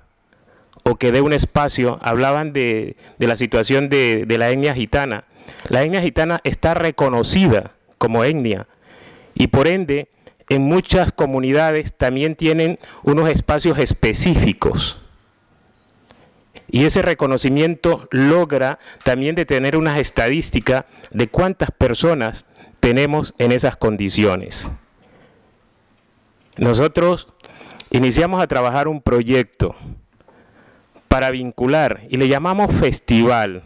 o que dé un espacio. Hablaban de la situación de la etnia gitana. La etnia gitana está reconocida como etnia y por ende en muchas comunidades también tienen unos espacios específicos. Y ese reconocimiento logra también de tener unas estadísticas de cuántas personas tenemos en esas condiciones. Nosotros iniciamos a trabajar un proyecto para vincular y le llamamos festival.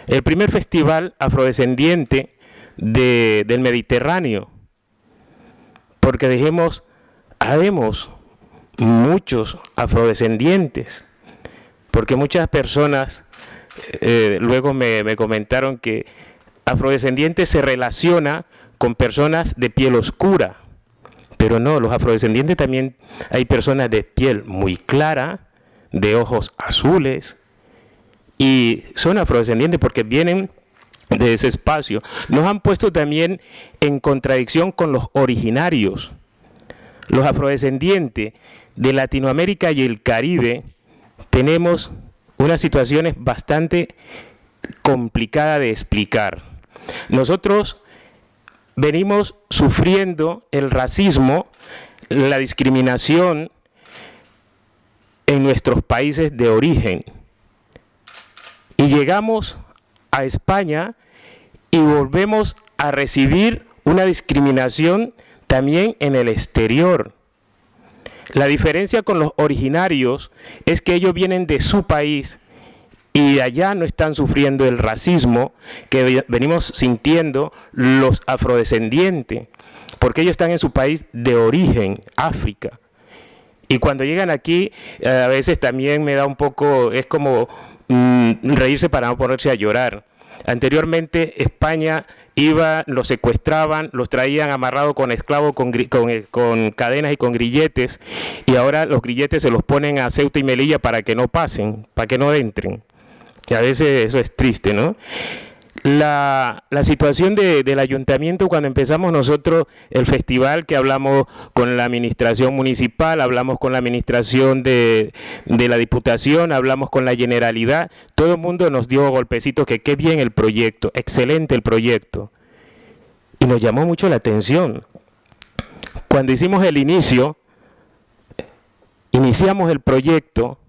El primer festival afrodescendiente del Mediterráneo. Porque dijimos, habemos muchos afrodescendientes. Porque muchas personas luego me comentaron que afrodescendiente se relaciona con personas de piel oscura. Pero no, los afrodescendientes también hay personas de piel muy clara, de ojos azules, y son afrodescendientes porque vienen de ese espacio. Nos han puesto también en contradicción con los originarios. Los afrodescendientes de Latinoamérica y el Caribe tenemos unas situaciones bastante complicadas de explicar. Nosotros venimos sufriendo el racismo, la discriminación en nuestros países de origen. Y llegamos a España y volvemos a recibir una discriminación también en el exterior. La diferencia con los originarios es que ellos vienen de su país y allá no están sufriendo el racismo que venimos sintiendo los afrodescendientes, porque ellos están en su país de origen, África. Y cuando llegan aquí, a veces también me da un poco, es como reírse para no ponerse a llorar. Anteriormente España iba, los secuestraban, los traían amarrados con esclavos, con cadenas y con grilletes, y ahora los grilletes se los ponen a Ceuta y Melilla para que no pasen, para que no entren. Y a veces eso es triste, ¿no? La situación del ayuntamiento, cuando empezamos nosotros el festival, que hablamos con la administración municipal, hablamos con la administración de la diputación, hablamos con la generalidad, todo el mundo nos dio golpecitos que qué bien el proyecto, excelente el proyecto. Y nos llamó mucho la atención. Cuando hicimos el inicio, iniciamos el proyecto,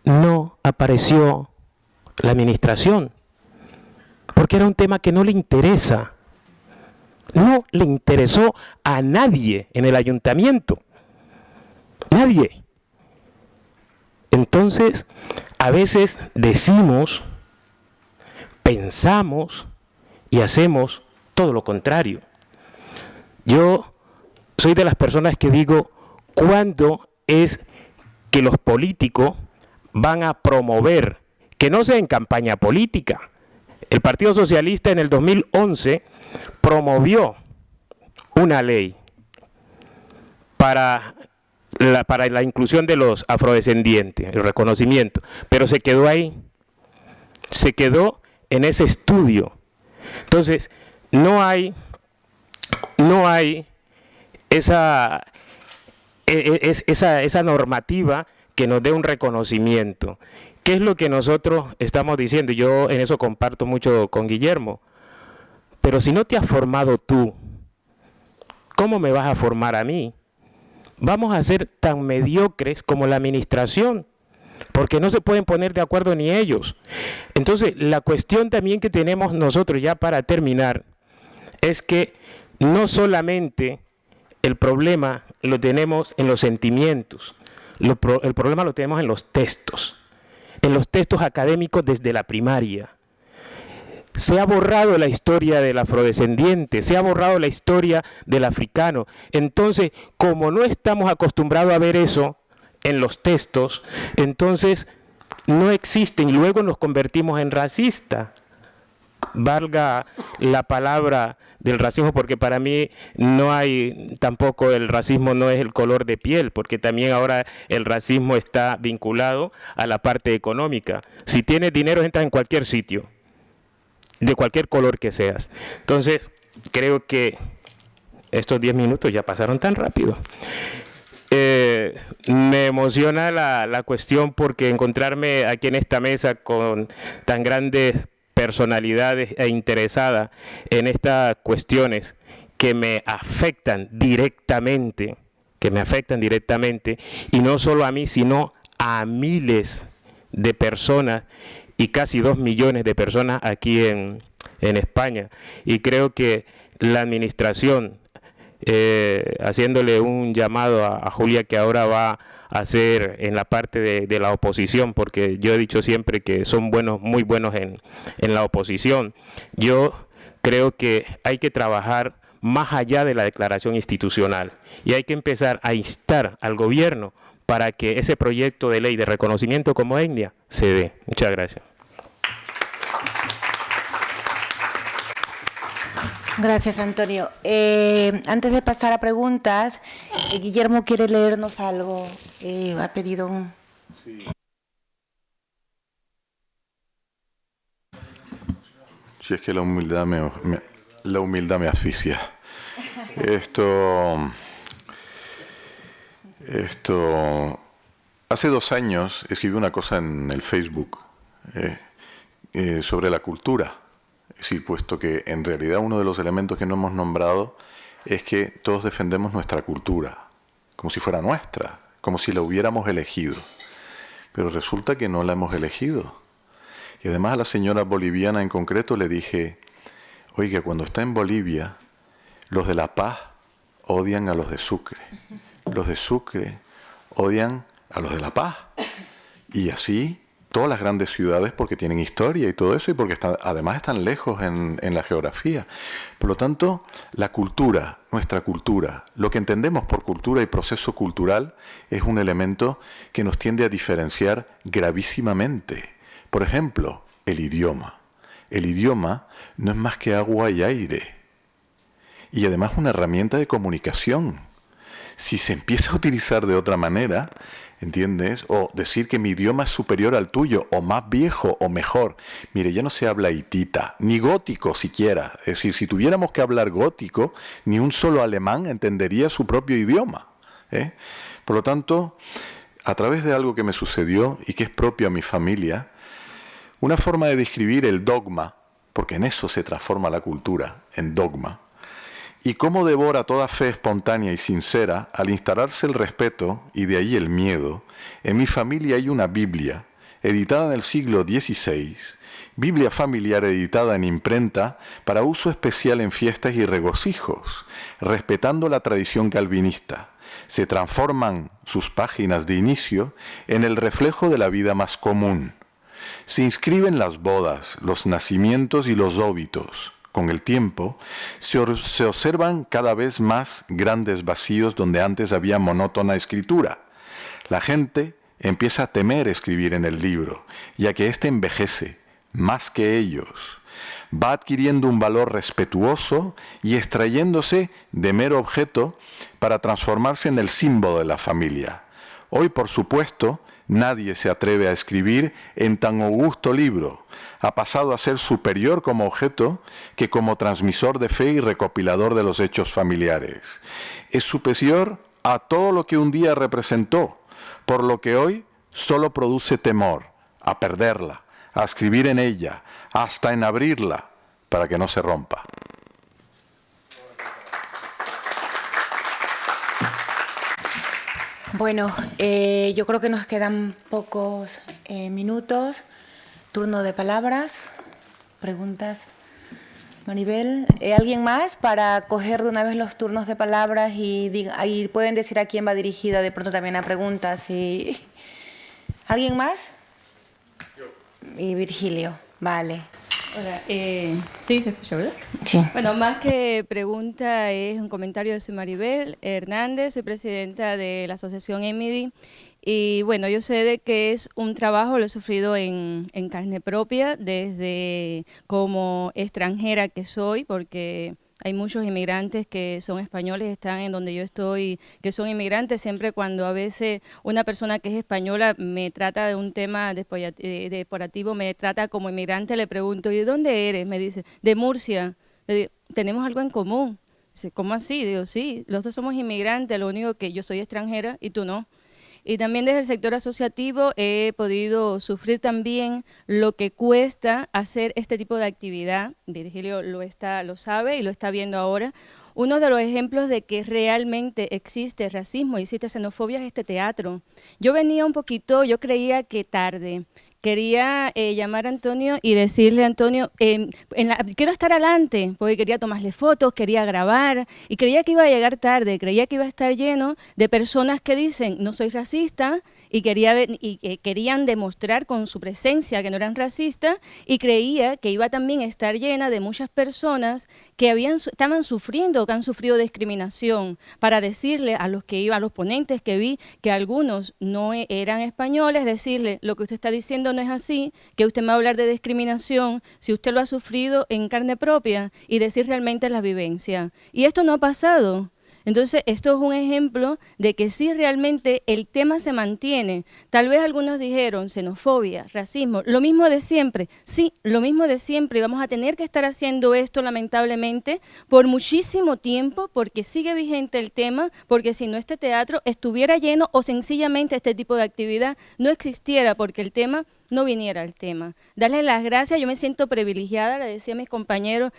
no apareció la administración, porque era un tema que no le interesa. No le interesó a nadie en el ayuntamiento. Nadie. Entonces, a veces decimos, pensamos y hacemos todo lo contrario. Yo soy de las personas que digo, ¿cuándo es que los políticos van a promover, que no sea en campaña política? El Partido Socialista en el 2011 promovió una ley para la inclusión de los afrodescendientes, el reconocimiento, pero se quedó ahí, se quedó en ese estudio. Entonces, no hay esa normativa que nos dé un reconocimiento. ¿Qué es lo que nosotros estamos diciendo? Yo en eso comparto mucho con Guillermo. Pero si no te has formado tú, ¿cómo me vas a formar a mí? Vamos a ser tan mediocres como la administración, porque no se pueden poner de acuerdo ni ellos. Entonces, la cuestión también que tenemos nosotros, ya para terminar, es que no solamente el problema lo tenemos en los sentimientos, el problema lo tenemos en los textos académicos desde la primaria. Se ha borrado la historia del afrodescendiente, se ha borrado la historia del africano. Entonces, como no estamos acostumbrados a ver eso en los textos, entonces no existen y luego nos convertimos en racistas. Valga la palabra del racismo, porque para mí no hay, tampoco el racismo no es el color de piel, porque también ahora el racismo está vinculado a la parte económica. Si tienes dinero, entras en cualquier sitio, de cualquier color que seas. Entonces, creo que estos 10 minutos ya pasaron tan rápido. Me emociona la cuestión, porque encontrarme aquí en esta mesa con tan grandes personalidades e interesadas en estas cuestiones que me afectan directamente, y no solo a mí, sino a miles de personas y casi 2 millones de personas aquí en España. Y creo que la administración, haciéndole un llamado a Julia, que ahora va a hacer en la parte de la oposición, porque yo he dicho siempre que son buenos, muy buenos en la oposición. Yo creo que hay que trabajar más allá de la declaración institucional y hay que empezar a instar al gobierno para que ese proyecto de ley de reconocimiento como etnia se dé. Muchas gracias. Gracias, Antonio. Antes de pasar a preguntas, Guillermo quiere leernos algo. Ha pedido un... Si es que la humildad me asfixia. Esto hace 2 años escribí una cosa en el Facebook sobre la cultura. Es decir, puesto que en realidad uno de los elementos que no hemos nombrado es que todos defendemos nuestra cultura, como si fuera nuestra, como si la hubiéramos elegido. Pero resulta que no la hemos elegido. Y además a la señora boliviana en concreto le dije, oiga, cuando está en Bolivia, los de La Paz odian a los de Sucre. Los de Sucre odian a los de La Paz. Y así todas las grandes ciudades, porque tienen historia y todo eso, y porque además están lejos en la geografía. Por lo tanto, la cultura, nuestra cultura, lo que entendemos por cultura y proceso cultural, es un elemento que nos tiende a diferenciar gravísimamente. Por ejemplo, el idioma. El idioma no es más que agua y aire. Y además una herramienta de comunicación. Si se empieza a utilizar de otra manera, ¿entiendes? O decir que mi idioma es superior al tuyo, o más viejo, o mejor. Mire, ya no se habla hitita, ni gótico siquiera. Es decir, si tuviéramos que hablar gótico, ni un solo alemán entendería su propio idioma, ¿eh? Por lo tanto, a través de algo que me sucedió y que es propio a mi familia, una forma de describir el dogma, porque en eso se transforma la cultura, en dogma, y cómo devora toda fe espontánea y sincera al instalarse el respeto y de ahí el miedo. En mi familia hay una Biblia, editada en el siglo XVI, Biblia familiar editada en imprenta para uso especial en fiestas y regocijos, respetando la tradición calvinista. Se transforman sus páginas de inicio en el reflejo de la vida más común. Se inscriben las bodas, los nacimientos y los óbitos. Con el tiempo, se observan cada vez más grandes vacíos donde antes había monótona escritura. La gente empieza a temer escribir en el libro, ya que éste envejece, más que ellos. Va adquiriendo un valor respetuoso y extrayéndose de mero objeto para transformarse en el símbolo de la familia. Hoy, por supuesto, nadie se atreve a escribir en tan augusto libro. Ha pasado a ser superior como objeto que como transmisor de fe y recopilador de los hechos familiares. Es superior a todo lo que un día representó, por lo que hoy solo produce temor a perderla, a escribir en ella, hasta en abrirla, para que no se rompa. Bueno, yo creo que nos quedan pocos minutos. Turno de palabras, preguntas. Maribel, ¿alguien más para coger de una vez los turnos de palabras y ahí pueden decir a quién va dirigida de pronto también a preguntas? Y... ¿Alguien más? Yo. Y Virgilio, vale. Hola, sí, se escucha, ¿verdad? Sí. Bueno, más que pregunta es un comentario. Soy Maribel Hernández, soy presidenta de la asociación EMIDI. Y bueno, yo sé de que es un trabajo, lo he sufrido en carne propia, desde como extranjera que soy, porque hay muchos inmigrantes que son españoles, están en donde yo estoy, que son inmigrantes. Siempre cuando a veces una persona que es española me trata de un tema deporativo, me trata como inmigrante, le pregunto, ¿y de dónde eres? Me dice, de Murcia. Le digo, ¿tenemos algo en común? Dice, ¿cómo así? Digo, sí, los dos somos inmigrantes, lo único que yo soy extranjera y tú no. Y también desde el sector asociativo he podido sufrir también lo que cuesta hacer este tipo de actividad. Virgilio lo sabe y lo está viendo ahora. Uno de los ejemplos de que realmente existe racismo y existe xenofobia es este teatro. Yo venía un poquito, yo creía que tarde. Quería llamar a Antonio y decirle, Antonio, quiero estar adelante, porque quería tomarle fotos, quería grabar, y creía que iba a llegar tarde, creía que iba a estar lleno de personas que dicen, no soy racista, y querían demostrar con su presencia que no eran racistas, y creía que iba también a estar llena de muchas personas que estaban sufriendo, que han sufrido discriminación, para decirle a los ponentes que vi que algunos no eran españoles, decirle, lo que usted está diciendo no es así, que usted me va a hablar de discriminación si usted lo ha sufrido en carne propia, y decir realmente la vivencia. Y esto no ha pasado. Entonces, esto es un ejemplo de que sí realmente el tema se mantiene. Tal vez algunos dijeron xenofobia, racismo, lo mismo de siempre. Sí, lo mismo de siempre. Y vamos a tener que estar haciendo esto, lamentablemente, por muchísimo tiempo, porque sigue vigente el tema, porque si no este teatro estuviera lleno o sencillamente este tipo de actividad no existiera, porque el tema no viniera al tema. Darles las gracias, yo me siento privilegiada, le decía a mis compañeros,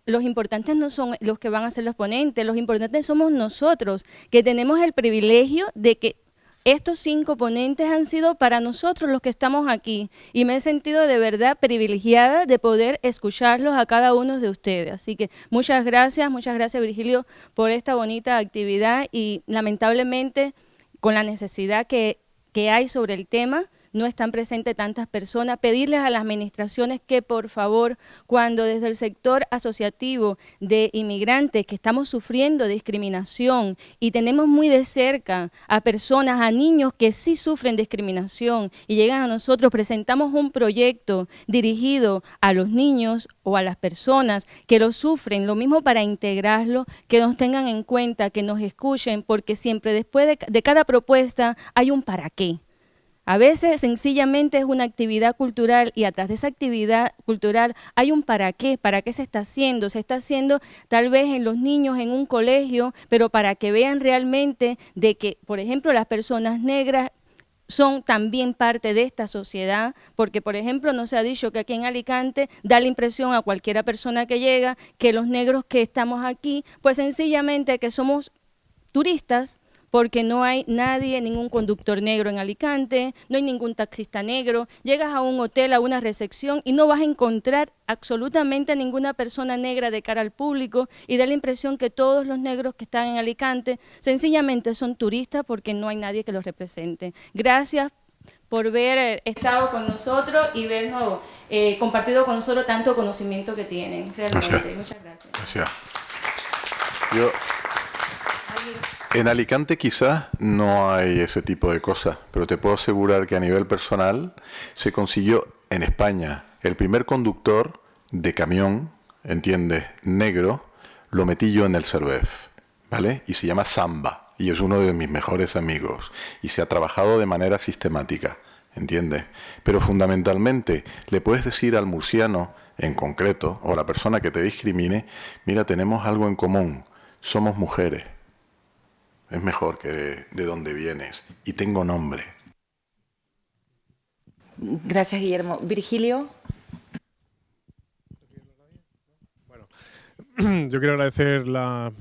los importantes no son los que van a ser los ponentes, los importantes somos nosotros, que tenemos el privilegio de que estos 5 ponentes han sido para nosotros los que estamos aquí, y me he sentido de verdad privilegiada de poder escucharlos a cada uno de ustedes. Así que muchas gracias Virgilio por esta bonita actividad, y lamentablemente con la necesidad que que hay sobre el tema, no están presentes tantas personas, pedirles a las administraciones que por favor, cuando desde el sector asociativo de inmigrantes que estamos sufriendo discriminación y tenemos muy de cerca a personas, a niños que sí sufren discriminación y llegan a nosotros, presentamos un proyecto dirigido a los niños o a las personas que lo sufren, lo mismo para integrarlo, que nos tengan en cuenta, que nos escuchen, porque siempre después de cada propuesta hay un para qué. A veces sencillamente es una actividad cultural y atrás de esa actividad cultural hay un para qué se está haciendo. Se está haciendo tal vez en los niños en un colegio, pero para que vean realmente de que, por ejemplo, las personas negras son también parte de esta sociedad, porque, por ejemplo, no se ha dicho que aquí en Alicante da la impresión a cualquiera persona que llega que los negros que estamos aquí, pues sencillamente que somos turistas, porque no hay nadie, ningún conductor negro en Alicante, no hay ningún taxista negro. Llegas a un hotel, a una recepción y no vas a encontrar absolutamente ninguna persona negra de cara al público y da la impresión que todos los negros que están en Alicante sencillamente son turistas porque no hay nadie que los represente. Gracias por haber estado con nosotros y vernos compartido con nosotros tanto conocimiento que tienen. Realmente. Gracias. Muchas gracias. Gracias. En Alicante quizás no hay ese tipo de cosas, pero te puedo asegurar que a nivel personal se consiguió en España el primer conductor de camión, ¿entiendes?, negro, lo metí yo en el Cervef, ¿vale? Y se llama Samba, y es uno de mis mejores amigos, y se ha trabajado de manera sistemática, ¿entiendes? Pero fundamentalmente le puedes decir al murciano en concreto, o a la persona que te discrimine, mira, tenemos algo en común, somos mujeres. Es mejor que de dónde vienes. Y tengo nombre. Gracias, Guillermo. Virgilio. Bueno, yo quiero agradecer todas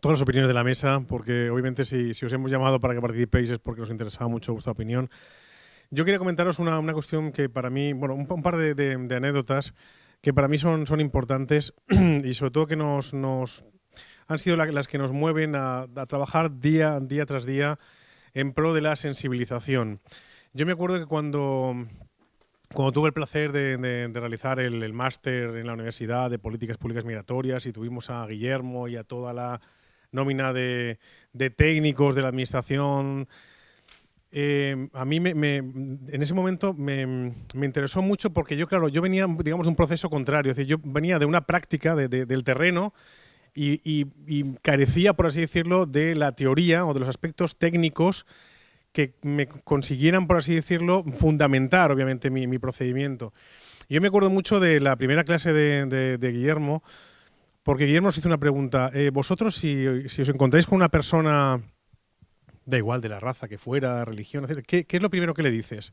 las opiniones de la mesa, porque obviamente si os hemos llamado para que participéis es porque nos interesaba mucho vuestra opinión. Yo quería comentaros una cuestión que para mí, bueno, un par de anécdotas que para mí son importantes y sobre todo que nos han sido las que nos mueven a trabajar día tras día en pro de la sensibilización. Yo me acuerdo que cuando tuve el placer de realizar el máster en la Universidad de Políticas Públicas Migratorias y tuvimos a Guillermo y a toda la nómina de técnicos de la administración, a mí en ese momento me interesó mucho porque yo venía, digamos, de un proceso contrario. Es decir, yo venía de una práctica del terreno y carecía, por así decirlo, de la teoría o de los aspectos técnicos que me consiguieran, por así decirlo, fundamentar, obviamente, mi procedimiento. Y yo me acuerdo mucho de la primera clase de Guillermo, porque Guillermo nos hizo una pregunta. Vosotros, si os encontráis con una persona, da igual de la raza que fuera, religión, etc., ¿qué es lo primero que le dices?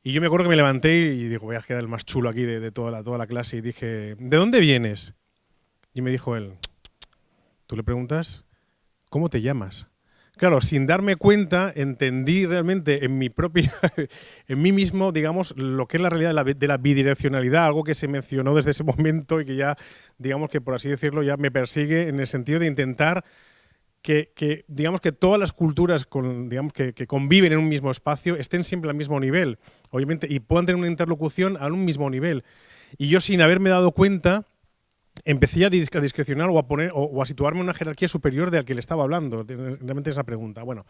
Y yo me acuerdo que me levanté y digo, voy a quedar el más chulo aquí de toda la clase, y dije, ¿de dónde vienes? Y me dijo él, tú le preguntas, ¿cómo te llamas? Claro, sin darme cuenta, entendí realmente en mí mismo, digamos, lo que es la realidad de la bidireccionalidad, algo que se mencionó desde ese momento y que ya, digamos que por así decirlo, ya me persigue en el sentido de intentar que digamos que todas las culturas digamos que conviven en un mismo espacio estén siempre al mismo nivel, obviamente, y puedan tener una interlocución a un mismo nivel. Y yo, sin haberme dado cuenta, empecé a discrecionar o a situarme en una jerarquía superior de la que le estaba hablando, realmente esa pregunta. Bueno,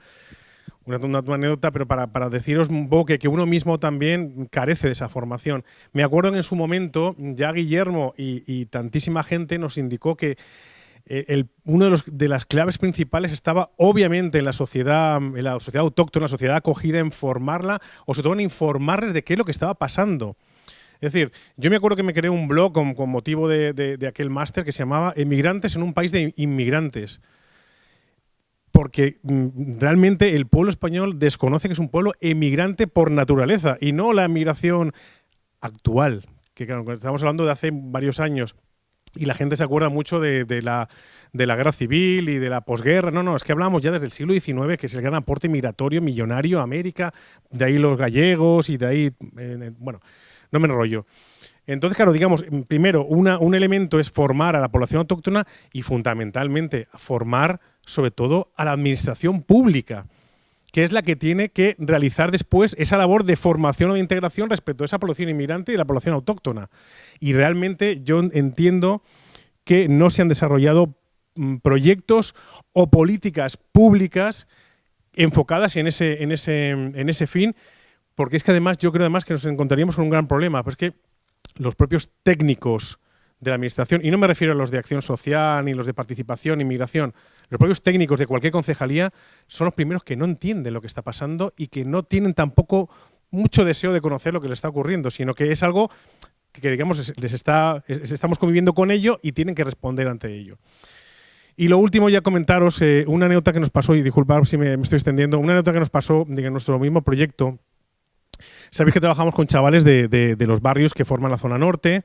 una anécdota, pero para deciros un poco que uno mismo también carece de esa formación. Me acuerdo que en su momento ya Guillermo y tantísima gente nos indicó que una de las claves principales estaba obviamente en la sociedad autóctona, la sociedad acogida, en formarla, o sobre todo en informarles de qué es lo que estaba pasando. Es decir, yo me acuerdo que me creé un blog con motivo de aquel máster que se llamaba Emigrantes en un país de inmigrantes. Porque realmente el pueblo español desconoce que es un pueblo emigrante por naturaleza y no la emigración actual, que claro, estamos hablando de hace varios años. Y la gente se acuerda mucho de la guerra civil y de la posguerra. No, es que hablamos ya desde el siglo XIX, que es el gran aporte migratorio millonario a América, de ahí los gallegos y de ahí, bueno, no me enrollo. Entonces, claro, digamos, primero, un elemento es formar a la población autóctona y fundamentalmente formar sobre todo a la administración pública, que es la que tiene que realizar después esa labor de formación o de integración respecto a esa población inmigrante y la población autóctona. Y realmente yo entiendo que no se han desarrollado proyectos o políticas públicas enfocadas en ese fin, porque es que además yo creo además que nos encontraríamos con un gran problema, pues que los propios técnicos de la administración, y no me refiero a los de acción social ni los de participación, inmigración, los propios técnicos de cualquier concejalía son los primeros que no entienden lo que está pasando y que no tienen tampoco mucho deseo de conocer lo que les está ocurriendo, sino que es algo que digamos estamos conviviendo con ello y tienen que responder ante ello. Y lo último, ya comentaros una anécdota que nos pasó, y disculpad si me estoy extendiendo, una anécdota que nos pasó en nuestro mismo proyecto. Sabéis que trabajamos con chavales de los barrios que forman la zona norte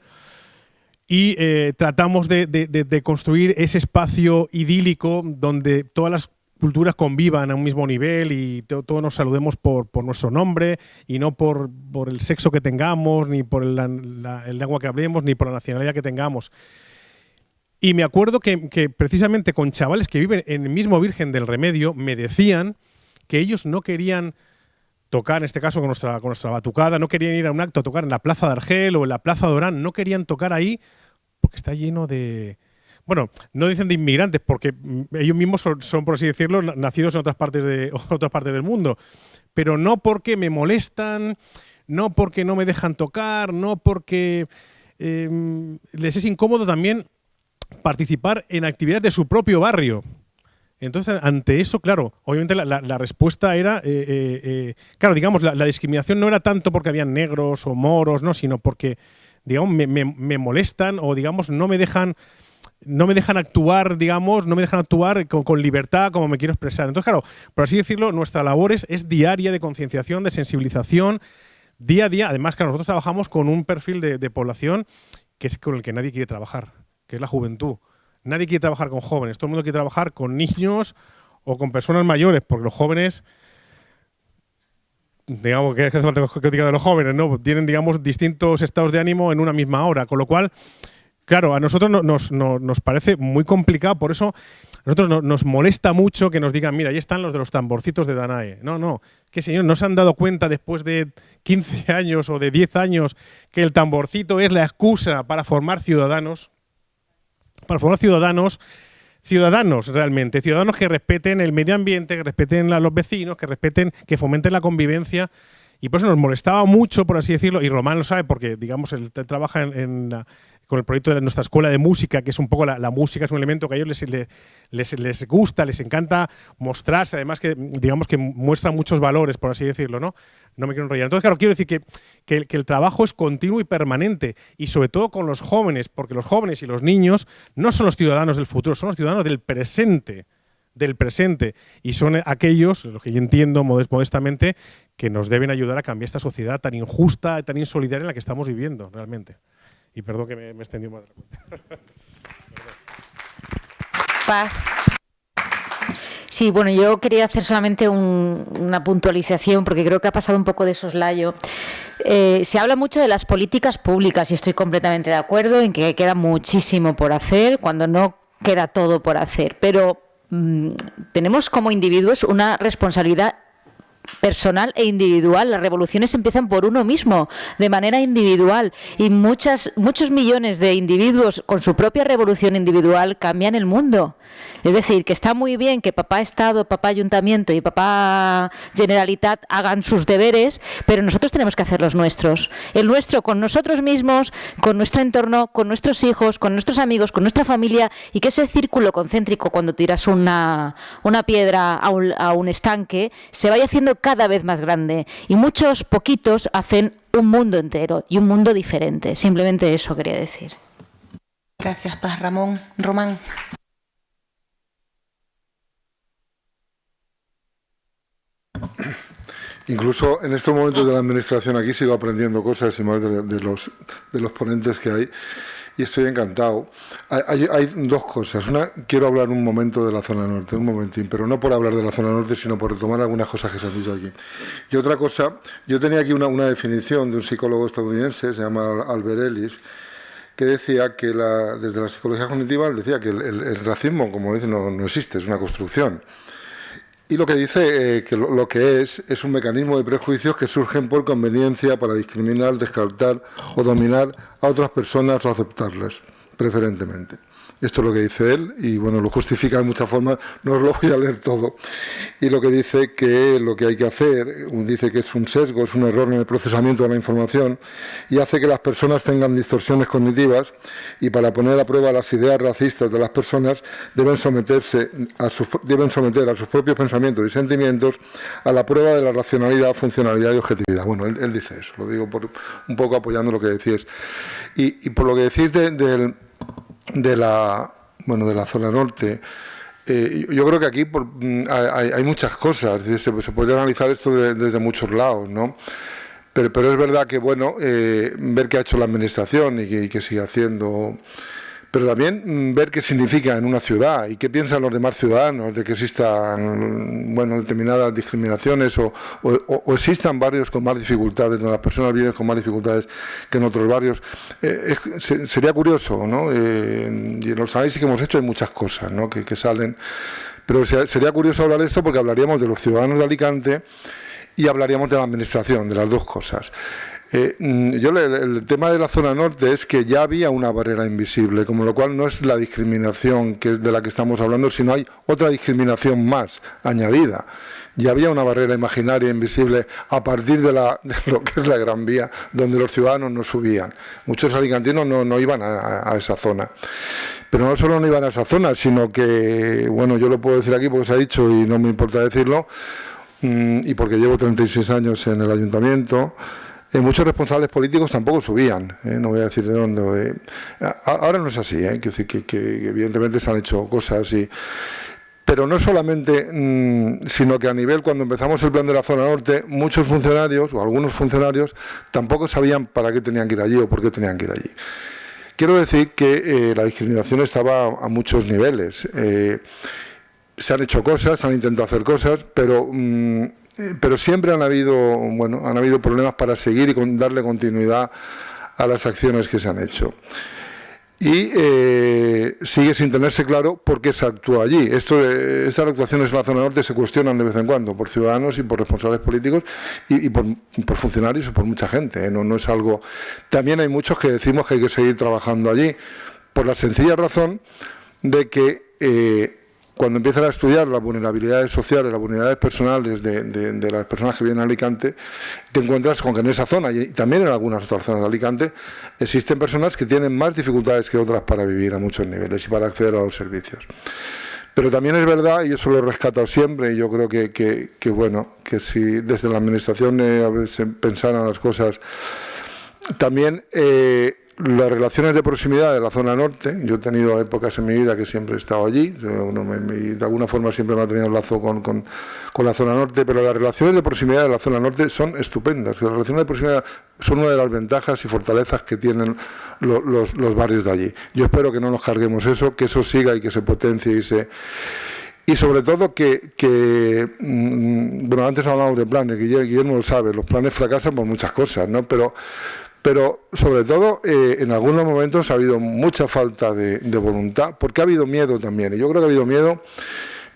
y tratamos de construir ese espacio idílico donde todas las culturas convivan a un mismo nivel y todos nos saludemos por nuestro nombre y no por el sexo que tengamos, ni por el lengua que hablemos, ni por la nacionalidad que tengamos. Y me acuerdo que precisamente con chavales que viven en el mismo Virgen del Remedio me decían que ellos no querían tocar, en este caso con nuestra batucada, no querían ir a un acto a tocar en la Plaza de Argel o en la Plaza de Orán, no querían tocar ahí porque está lleno de... Bueno, no dicen de inmigrantes porque ellos mismos son, por así decirlo, nacidos en otras partes del mundo, pero no porque me molestan, no porque no me dejan tocar, no porque les es incómodo también participar en actividades de su propio barrio. Entonces, ante eso, claro, obviamente la respuesta era, claro, digamos, la discriminación no era tanto porque habían negros o moros, no, sino porque, digamos, me molestan o, digamos, no me dejan actuar, digamos, no me dejan actuar con libertad como me quiero expresar. Entonces, claro, por así decirlo, nuestra labor es diaria de concienciación, de sensibilización, día a día. Además, que nosotros trabajamos con un perfil de población que es con el que nadie quiere trabajar, que es la juventud. Nadie quiere trabajar con jóvenes, todo el mundo quiere trabajar con niños o con personas mayores, porque los jóvenes, digamos, que hace falta que diga de los jóvenes, ¿no? Tienen, digamos, distintos estados de ánimo en una misma hora, con lo cual, claro, a nosotros nos parece muy complicado, por eso a nosotros nos molesta mucho que nos digan, mira, ahí están los de los tamborcitos de Danae. No, que señor, no se han dado cuenta después de 15 años o de 10 años que el tamborcito es la excusa para formar ciudadanos. Para formar ciudadanos realmente, ciudadanos que respeten el medio ambiente, que respeten a los vecinos, que fomenten la convivencia. Y por eso nos molestaba mucho, por así decirlo, y Román lo sabe porque, digamos, él trabaja con el proyecto de nuestra escuela de música, que es un poco la música, es un elemento que a ellos les gusta, les encanta mostrarse, además que, digamos, que muestra muchos valores, por así decirlo, ¿no? No me quiero enrollar. Entonces, claro, quiero decir que el trabajo es continuo y permanente, y sobre todo con los jóvenes, porque los jóvenes y los niños no son los ciudadanos del futuro, son los ciudadanos del presente, y son aquellos, los que yo entiendo modestamente, que nos deben ayudar a cambiar esta sociedad tan injusta, tan insolidaria en la que estamos viviendo, realmente. Y perdón que me he extendido más de la cuenta. Paz. Sí, bueno, yo quería hacer solamente una puntualización porque creo que ha pasado un poco de soslayo. Se habla mucho de las políticas públicas y estoy completamente de acuerdo en que queda muchísimo por hacer, cuando no queda todo por hacer, pero tenemos como individuos una responsabilidad personal e individual. Las revoluciones empiezan por uno mismo, de manera individual, y muchos millones de individuos con su propia revolución individual cambian el mundo. Es decir, que está muy bien que papá Estado, papá Ayuntamiento y papá Generalitat hagan sus deberes, pero nosotros tenemos que hacer los nuestros. El nuestro con nosotros mismos, con nuestro entorno, con nuestros hijos, con nuestros amigos, con nuestra familia, y que ese círculo concéntrico, cuando tiras una piedra a un estanque, se vaya haciendo cada vez más grande. Y muchos poquitos hacen un mundo entero y un mundo diferente. Simplemente eso quería decir. Gracias, Paz. Román. Incluso en estos momentos de la administración aquí sigo aprendiendo cosas y más de los ponentes que hay y estoy encantado. Hay dos cosas. Una, quiero hablar un momento de la zona norte, un momentín, pero no por hablar de la zona norte, sino por retomar algunas cosas que se han dicho aquí. Y otra cosa, yo tenía aquí una definición de un psicólogo estadounidense, se llama Albert Ellis, que decía que desde la psicología cognitiva decía que el racismo, como dice, no existe, es una construcción. Y lo que dice que lo que es un mecanismo de prejuicios que surgen por conveniencia para discriminar, descartar o dominar a otras personas o aceptarlas, preferentemente. Esto es lo que dice él y bueno, lo justifica de muchas formas, no os lo voy a leer todo. Y lo que dice que lo que hay que hacer, dice que es un sesgo, es un error en el procesamiento de la información y hace que las personas tengan distorsiones cognitivas y para poner a prueba las ideas racistas de las personas deben someter a sus propios pensamientos y sentimientos a la prueba de la racionalidad, funcionalidad y objetividad. Bueno, él dice eso, lo digo un poco apoyando lo que decís. Y por lo que decís de la zona norte, yo creo que aquí hay muchas cosas, se podría analizar esto desde muchos lados, ¿no? Pero es verdad que, bueno, ver qué ha hecho la administración y que sigue haciendo, pero también ver qué significa en una ciudad y qué piensan los demás ciudadanos de que existan, bueno, determinadas discriminaciones o existan barrios con más dificultades, donde las personas viven con más dificultades que en otros barrios. Sería curioso, ¿no? Y en los análisis que hemos hecho hay muchas cosas, ¿no? que salen, pero sería curioso hablar de esto porque hablaríamos de los ciudadanos de Alicante y hablaríamos de la administración, de las dos cosas. El tema de la zona norte es que ya había una barrera invisible, como lo cual no es la discriminación de la que estamos hablando, sino hay otra discriminación más añadida. Ya había una barrera imaginaria invisible a partir de lo que es la Gran Vía, donde los ciudadanos no subían. Muchos alicantinos no iban a esa zona. Pero no solo no iban a esa zona, sino que, bueno, yo lo puedo decir aquí porque se ha dicho y no me importa decirlo, y porque llevo 36 años en el ayuntamiento. Muchos responsables políticos tampoco subían, no voy a decir de dónde. Ahora no es así, quiero decir que evidentemente se han hecho cosas, pero no solamente, sino que a nivel, cuando empezamos el plan de la zona norte, muchos funcionarios, o algunos funcionarios, tampoco sabían para qué tenían que ir allí o por qué tenían que ir allí. Quiero decir que la discriminación estaba a muchos niveles. Se han hecho cosas, se han intentado hacer cosas, pero siempre han habido problemas para seguir y darle continuidad a las acciones que se han hecho. Y sigue sin tenerse claro por qué se actúa allí. Estas actuaciones en la zona norte se cuestionan de vez en cuando por ciudadanos y por responsables políticos y por funcionarios y por mucha gente. No es algo. También hay muchos que decimos que hay que seguir trabajando allí por la sencilla razón de que cuando empiezan a estudiar las vulnerabilidades sociales, las vulnerabilidades personales de las personas que viven en Alicante, te encuentras con que en esa zona y también en algunas otras zonas de Alicante existen personas que tienen más dificultades que otras para vivir a muchos niveles y para acceder a los servicios. Pero también es verdad, y eso lo he rescatado siempre, y yo creo que si desde la administración a veces pensaran las cosas, también las relaciones de proximidad de la zona norte, yo he tenido épocas en mi vida que siempre he estado allí, de alguna forma siempre me ha tenido un lazo con la zona norte, pero las relaciones de proximidad de la zona norte son estupendas. Las relaciones de proximidad son una de las ventajas y fortalezas que tienen los barrios de allí. Yo espero que no nos carguemos eso, que eso siga y que se potencie y sobre todo bueno, antes hablábamos de planes, Guillermo lo sabe, los planes fracasan por muchas cosas, ¿no? Pero sobre todo en algunos momentos ha habido mucha falta de voluntad, porque ha habido miedo también. Y yo creo que ha habido miedo.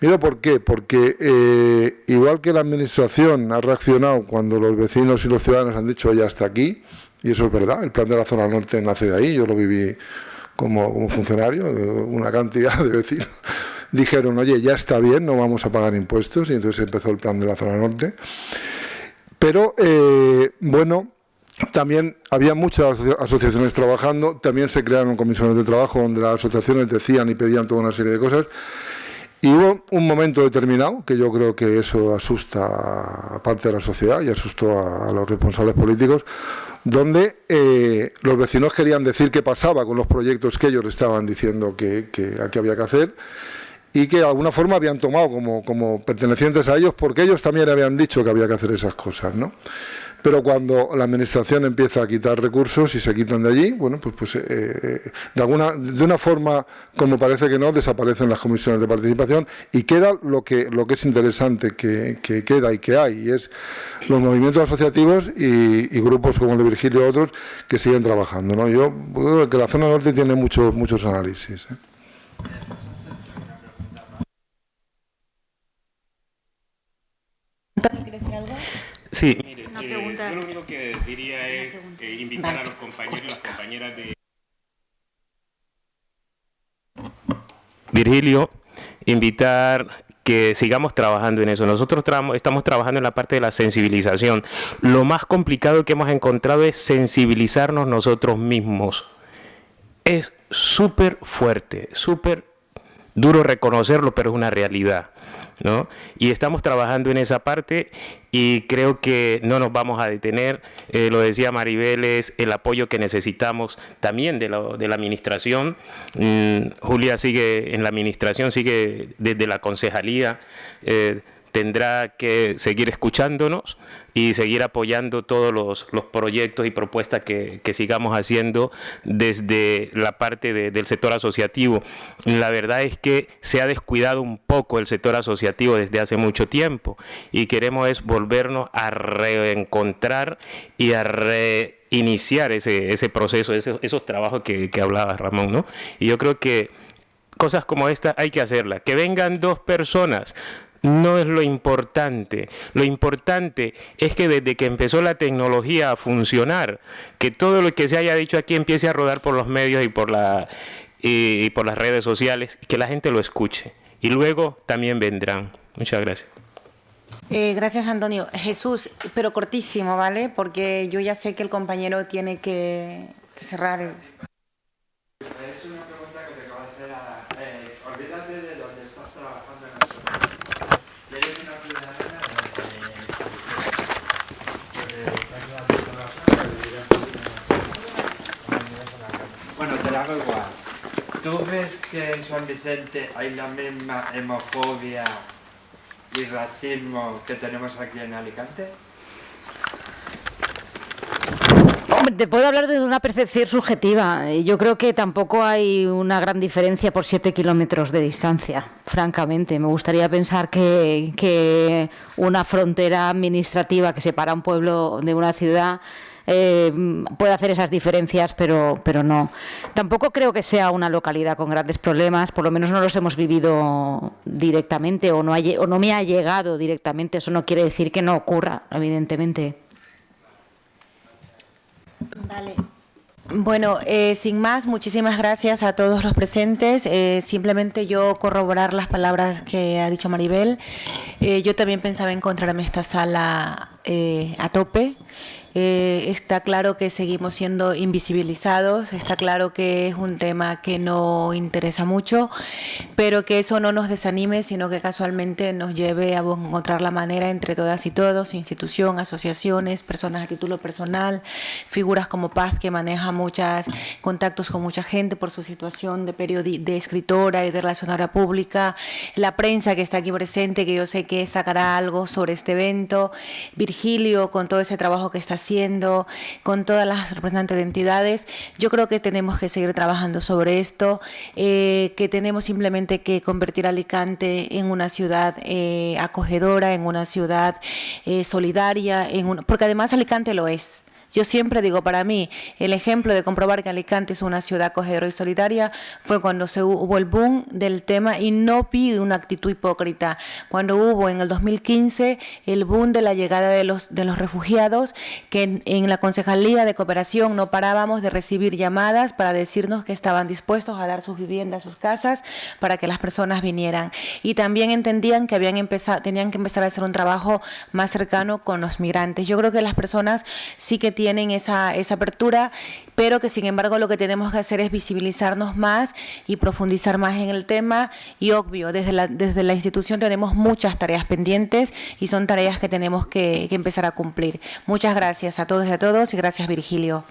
¿Miedo por qué? Porque igual que la administración ha reaccionado cuando los vecinos y los ciudadanos han dicho ya hasta aquí, y eso es verdad, el plan de la zona norte nace de ahí, yo lo viví como funcionario, una cantidad de vecinos dijeron, oye, ya está bien, no vamos a pagar impuestos, y entonces empezó el plan de la zona norte. Pero, también había muchas asociaciones trabajando, también se crearon comisiones de trabajo donde las asociaciones decían y pedían toda una serie de cosas. Y hubo un momento determinado, que yo creo que eso asusta a parte de la sociedad y asustó a los responsables políticos, donde los vecinos querían decir qué pasaba con los proyectos que ellos estaban diciendo que había que hacer y que de alguna forma habían tomado como pertenecientes a ellos porque ellos también habían dicho que había que hacer esas cosas, ¿no? pero cuando la administración empieza a quitar recursos y se quitan de allí, bueno, de una forma, como parece que no, desaparecen las comisiones de participación y queda lo que es interesante que queda y que hay, y es los movimientos asociativos y grupos como el de Virgilio y otros que siguen trabajando, ¿no? Yo creo que la zona norte tiene muchos análisis, ¿eh? ¿Quieres decir algo? Sí, mire, yo lo único que diría es invitar a los compañeros y las compañeras de Virgilio, invitar que sigamos trabajando en eso. Nosotros estamos trabajando en la parte de la sensibilización. Lo más complicado que hemos encontrado es sensibilizarnos nosotros mismos. Es súper fuerte, súper duro reconocerlo, pero es una realidad, ¿no? Y estamos trabajando en esa parte y creo que no nos vamos a detener. Lo decía Maribel, es el apoyo que necesitamos también de la administración. Julia sigue en la administración, sigue desde la concejalía, tendrá que seguir escuchándonos y seguir apoyando todos los proyectos y propuestas que sigamos haciendo desde la parte del sector asociativo. La verdad es que se ha descuidado un poco el sector asociativo desde hace mucho tiempo y queremos es volvernos a reencontrar y a reiniciar ese proceso, esos trabajos que hablaba Ramón, ¿no? Y yo creo que cosas como esta hay que hacerlas. Que vengan 2 personas no es lo importante. Lo importante es que desde que empezó la tecnología a funcionar, que todo lo que se haya dicho aquí empiece a rodar por los medios y por las redes sociales, que la gente lo escuche. Y luego también vendrán. Muchas gracias. Gracias, Antonio. Jesús, pero cortísimo, ¿vale? Porque yo ya sé que el compañero tiene que cerrar. Es una pregunta que te acabo de hacer. Olvídate de donde estás trabajando en la zona. ¿Eres una ciudadana Bueno, te la hago igual. ¿Tú ves que en San Vicente hay la misma homofobia y racismo que tenemos aquí en Alicante? Hombre, te puedo hablar de una percepción subjetiva. Yo creo que tampoco hay una gran diferencia por 7 kilómetros de distancia, francamente. Me gustaría pensar que una frontera administrativa que separa un pueblo de una ciudad puede hacer esas diferencias, pero no. Tampoco creo que sea una localidad con grandes problemas, por lo menos no los hemos vivido directamente o no me ha llegado directamente. Eso no quiere decir que no ocurra, evidentemente. Vale. Bueno, sin más, muchísimas gracias a todos los presentes. Simplemente yo corroborar las palabras que ha dicho Maribel. Yo también pensaba encontrarme esta sala a tope. Está claro que seguimos siendo invisibilizados, está claro que es un tema que no interesa mucho, pero que eso no nos desanime, sino que casualmente nos lleve a encontrar la manera entre todas y todos, institución, asociaciones, personas a título personal, figuras como Paz, que maneja muchos contactos con mucha gente por su situación de escritora y de relacionadora pública, la prensa que está aquí presente, que yo sé que sacará algo sobre este evento, Virgilio con todo ese trabajo que está haciendo, con todas las representantes de entidades. Yo creo que tenemos que seguir trabajando sobre esto, que tenemos simplemente que convertir Alicante en una ciudad acogedora, en una ciudad solidaria, porque además Alicante lo es. Yo siempre digo, para mí, el ejemplo de comprobar que Alicante es una ciudad acogedora y solidaria fue cuando hubo el boom del tema, y no vi una actitud hipócrita, cuando hubo en el 2015 el boom de la llegada de los refugiados, que en la Concejalía de Cooperación no parábamos de recibir llamadas para decirnos que estaban dispuestos a dar sus viviendas, sus casas, para que las personas vinieran. Y también entendían que tenían que empezar a hacer un trabajo más cercano con los migrantes. Yo creo que las personas sí que tienen esa apertura, pero que sin embargo lo que tenemos que hacer es visibilizarnos más y profundizar más en el tema. Y obvio, desde la institución tenemos muchas tareas pendientes y son tareas que tenemos que empezar a cumplir. Muchas gracias a todos y a todos, y gracias, Virgilio.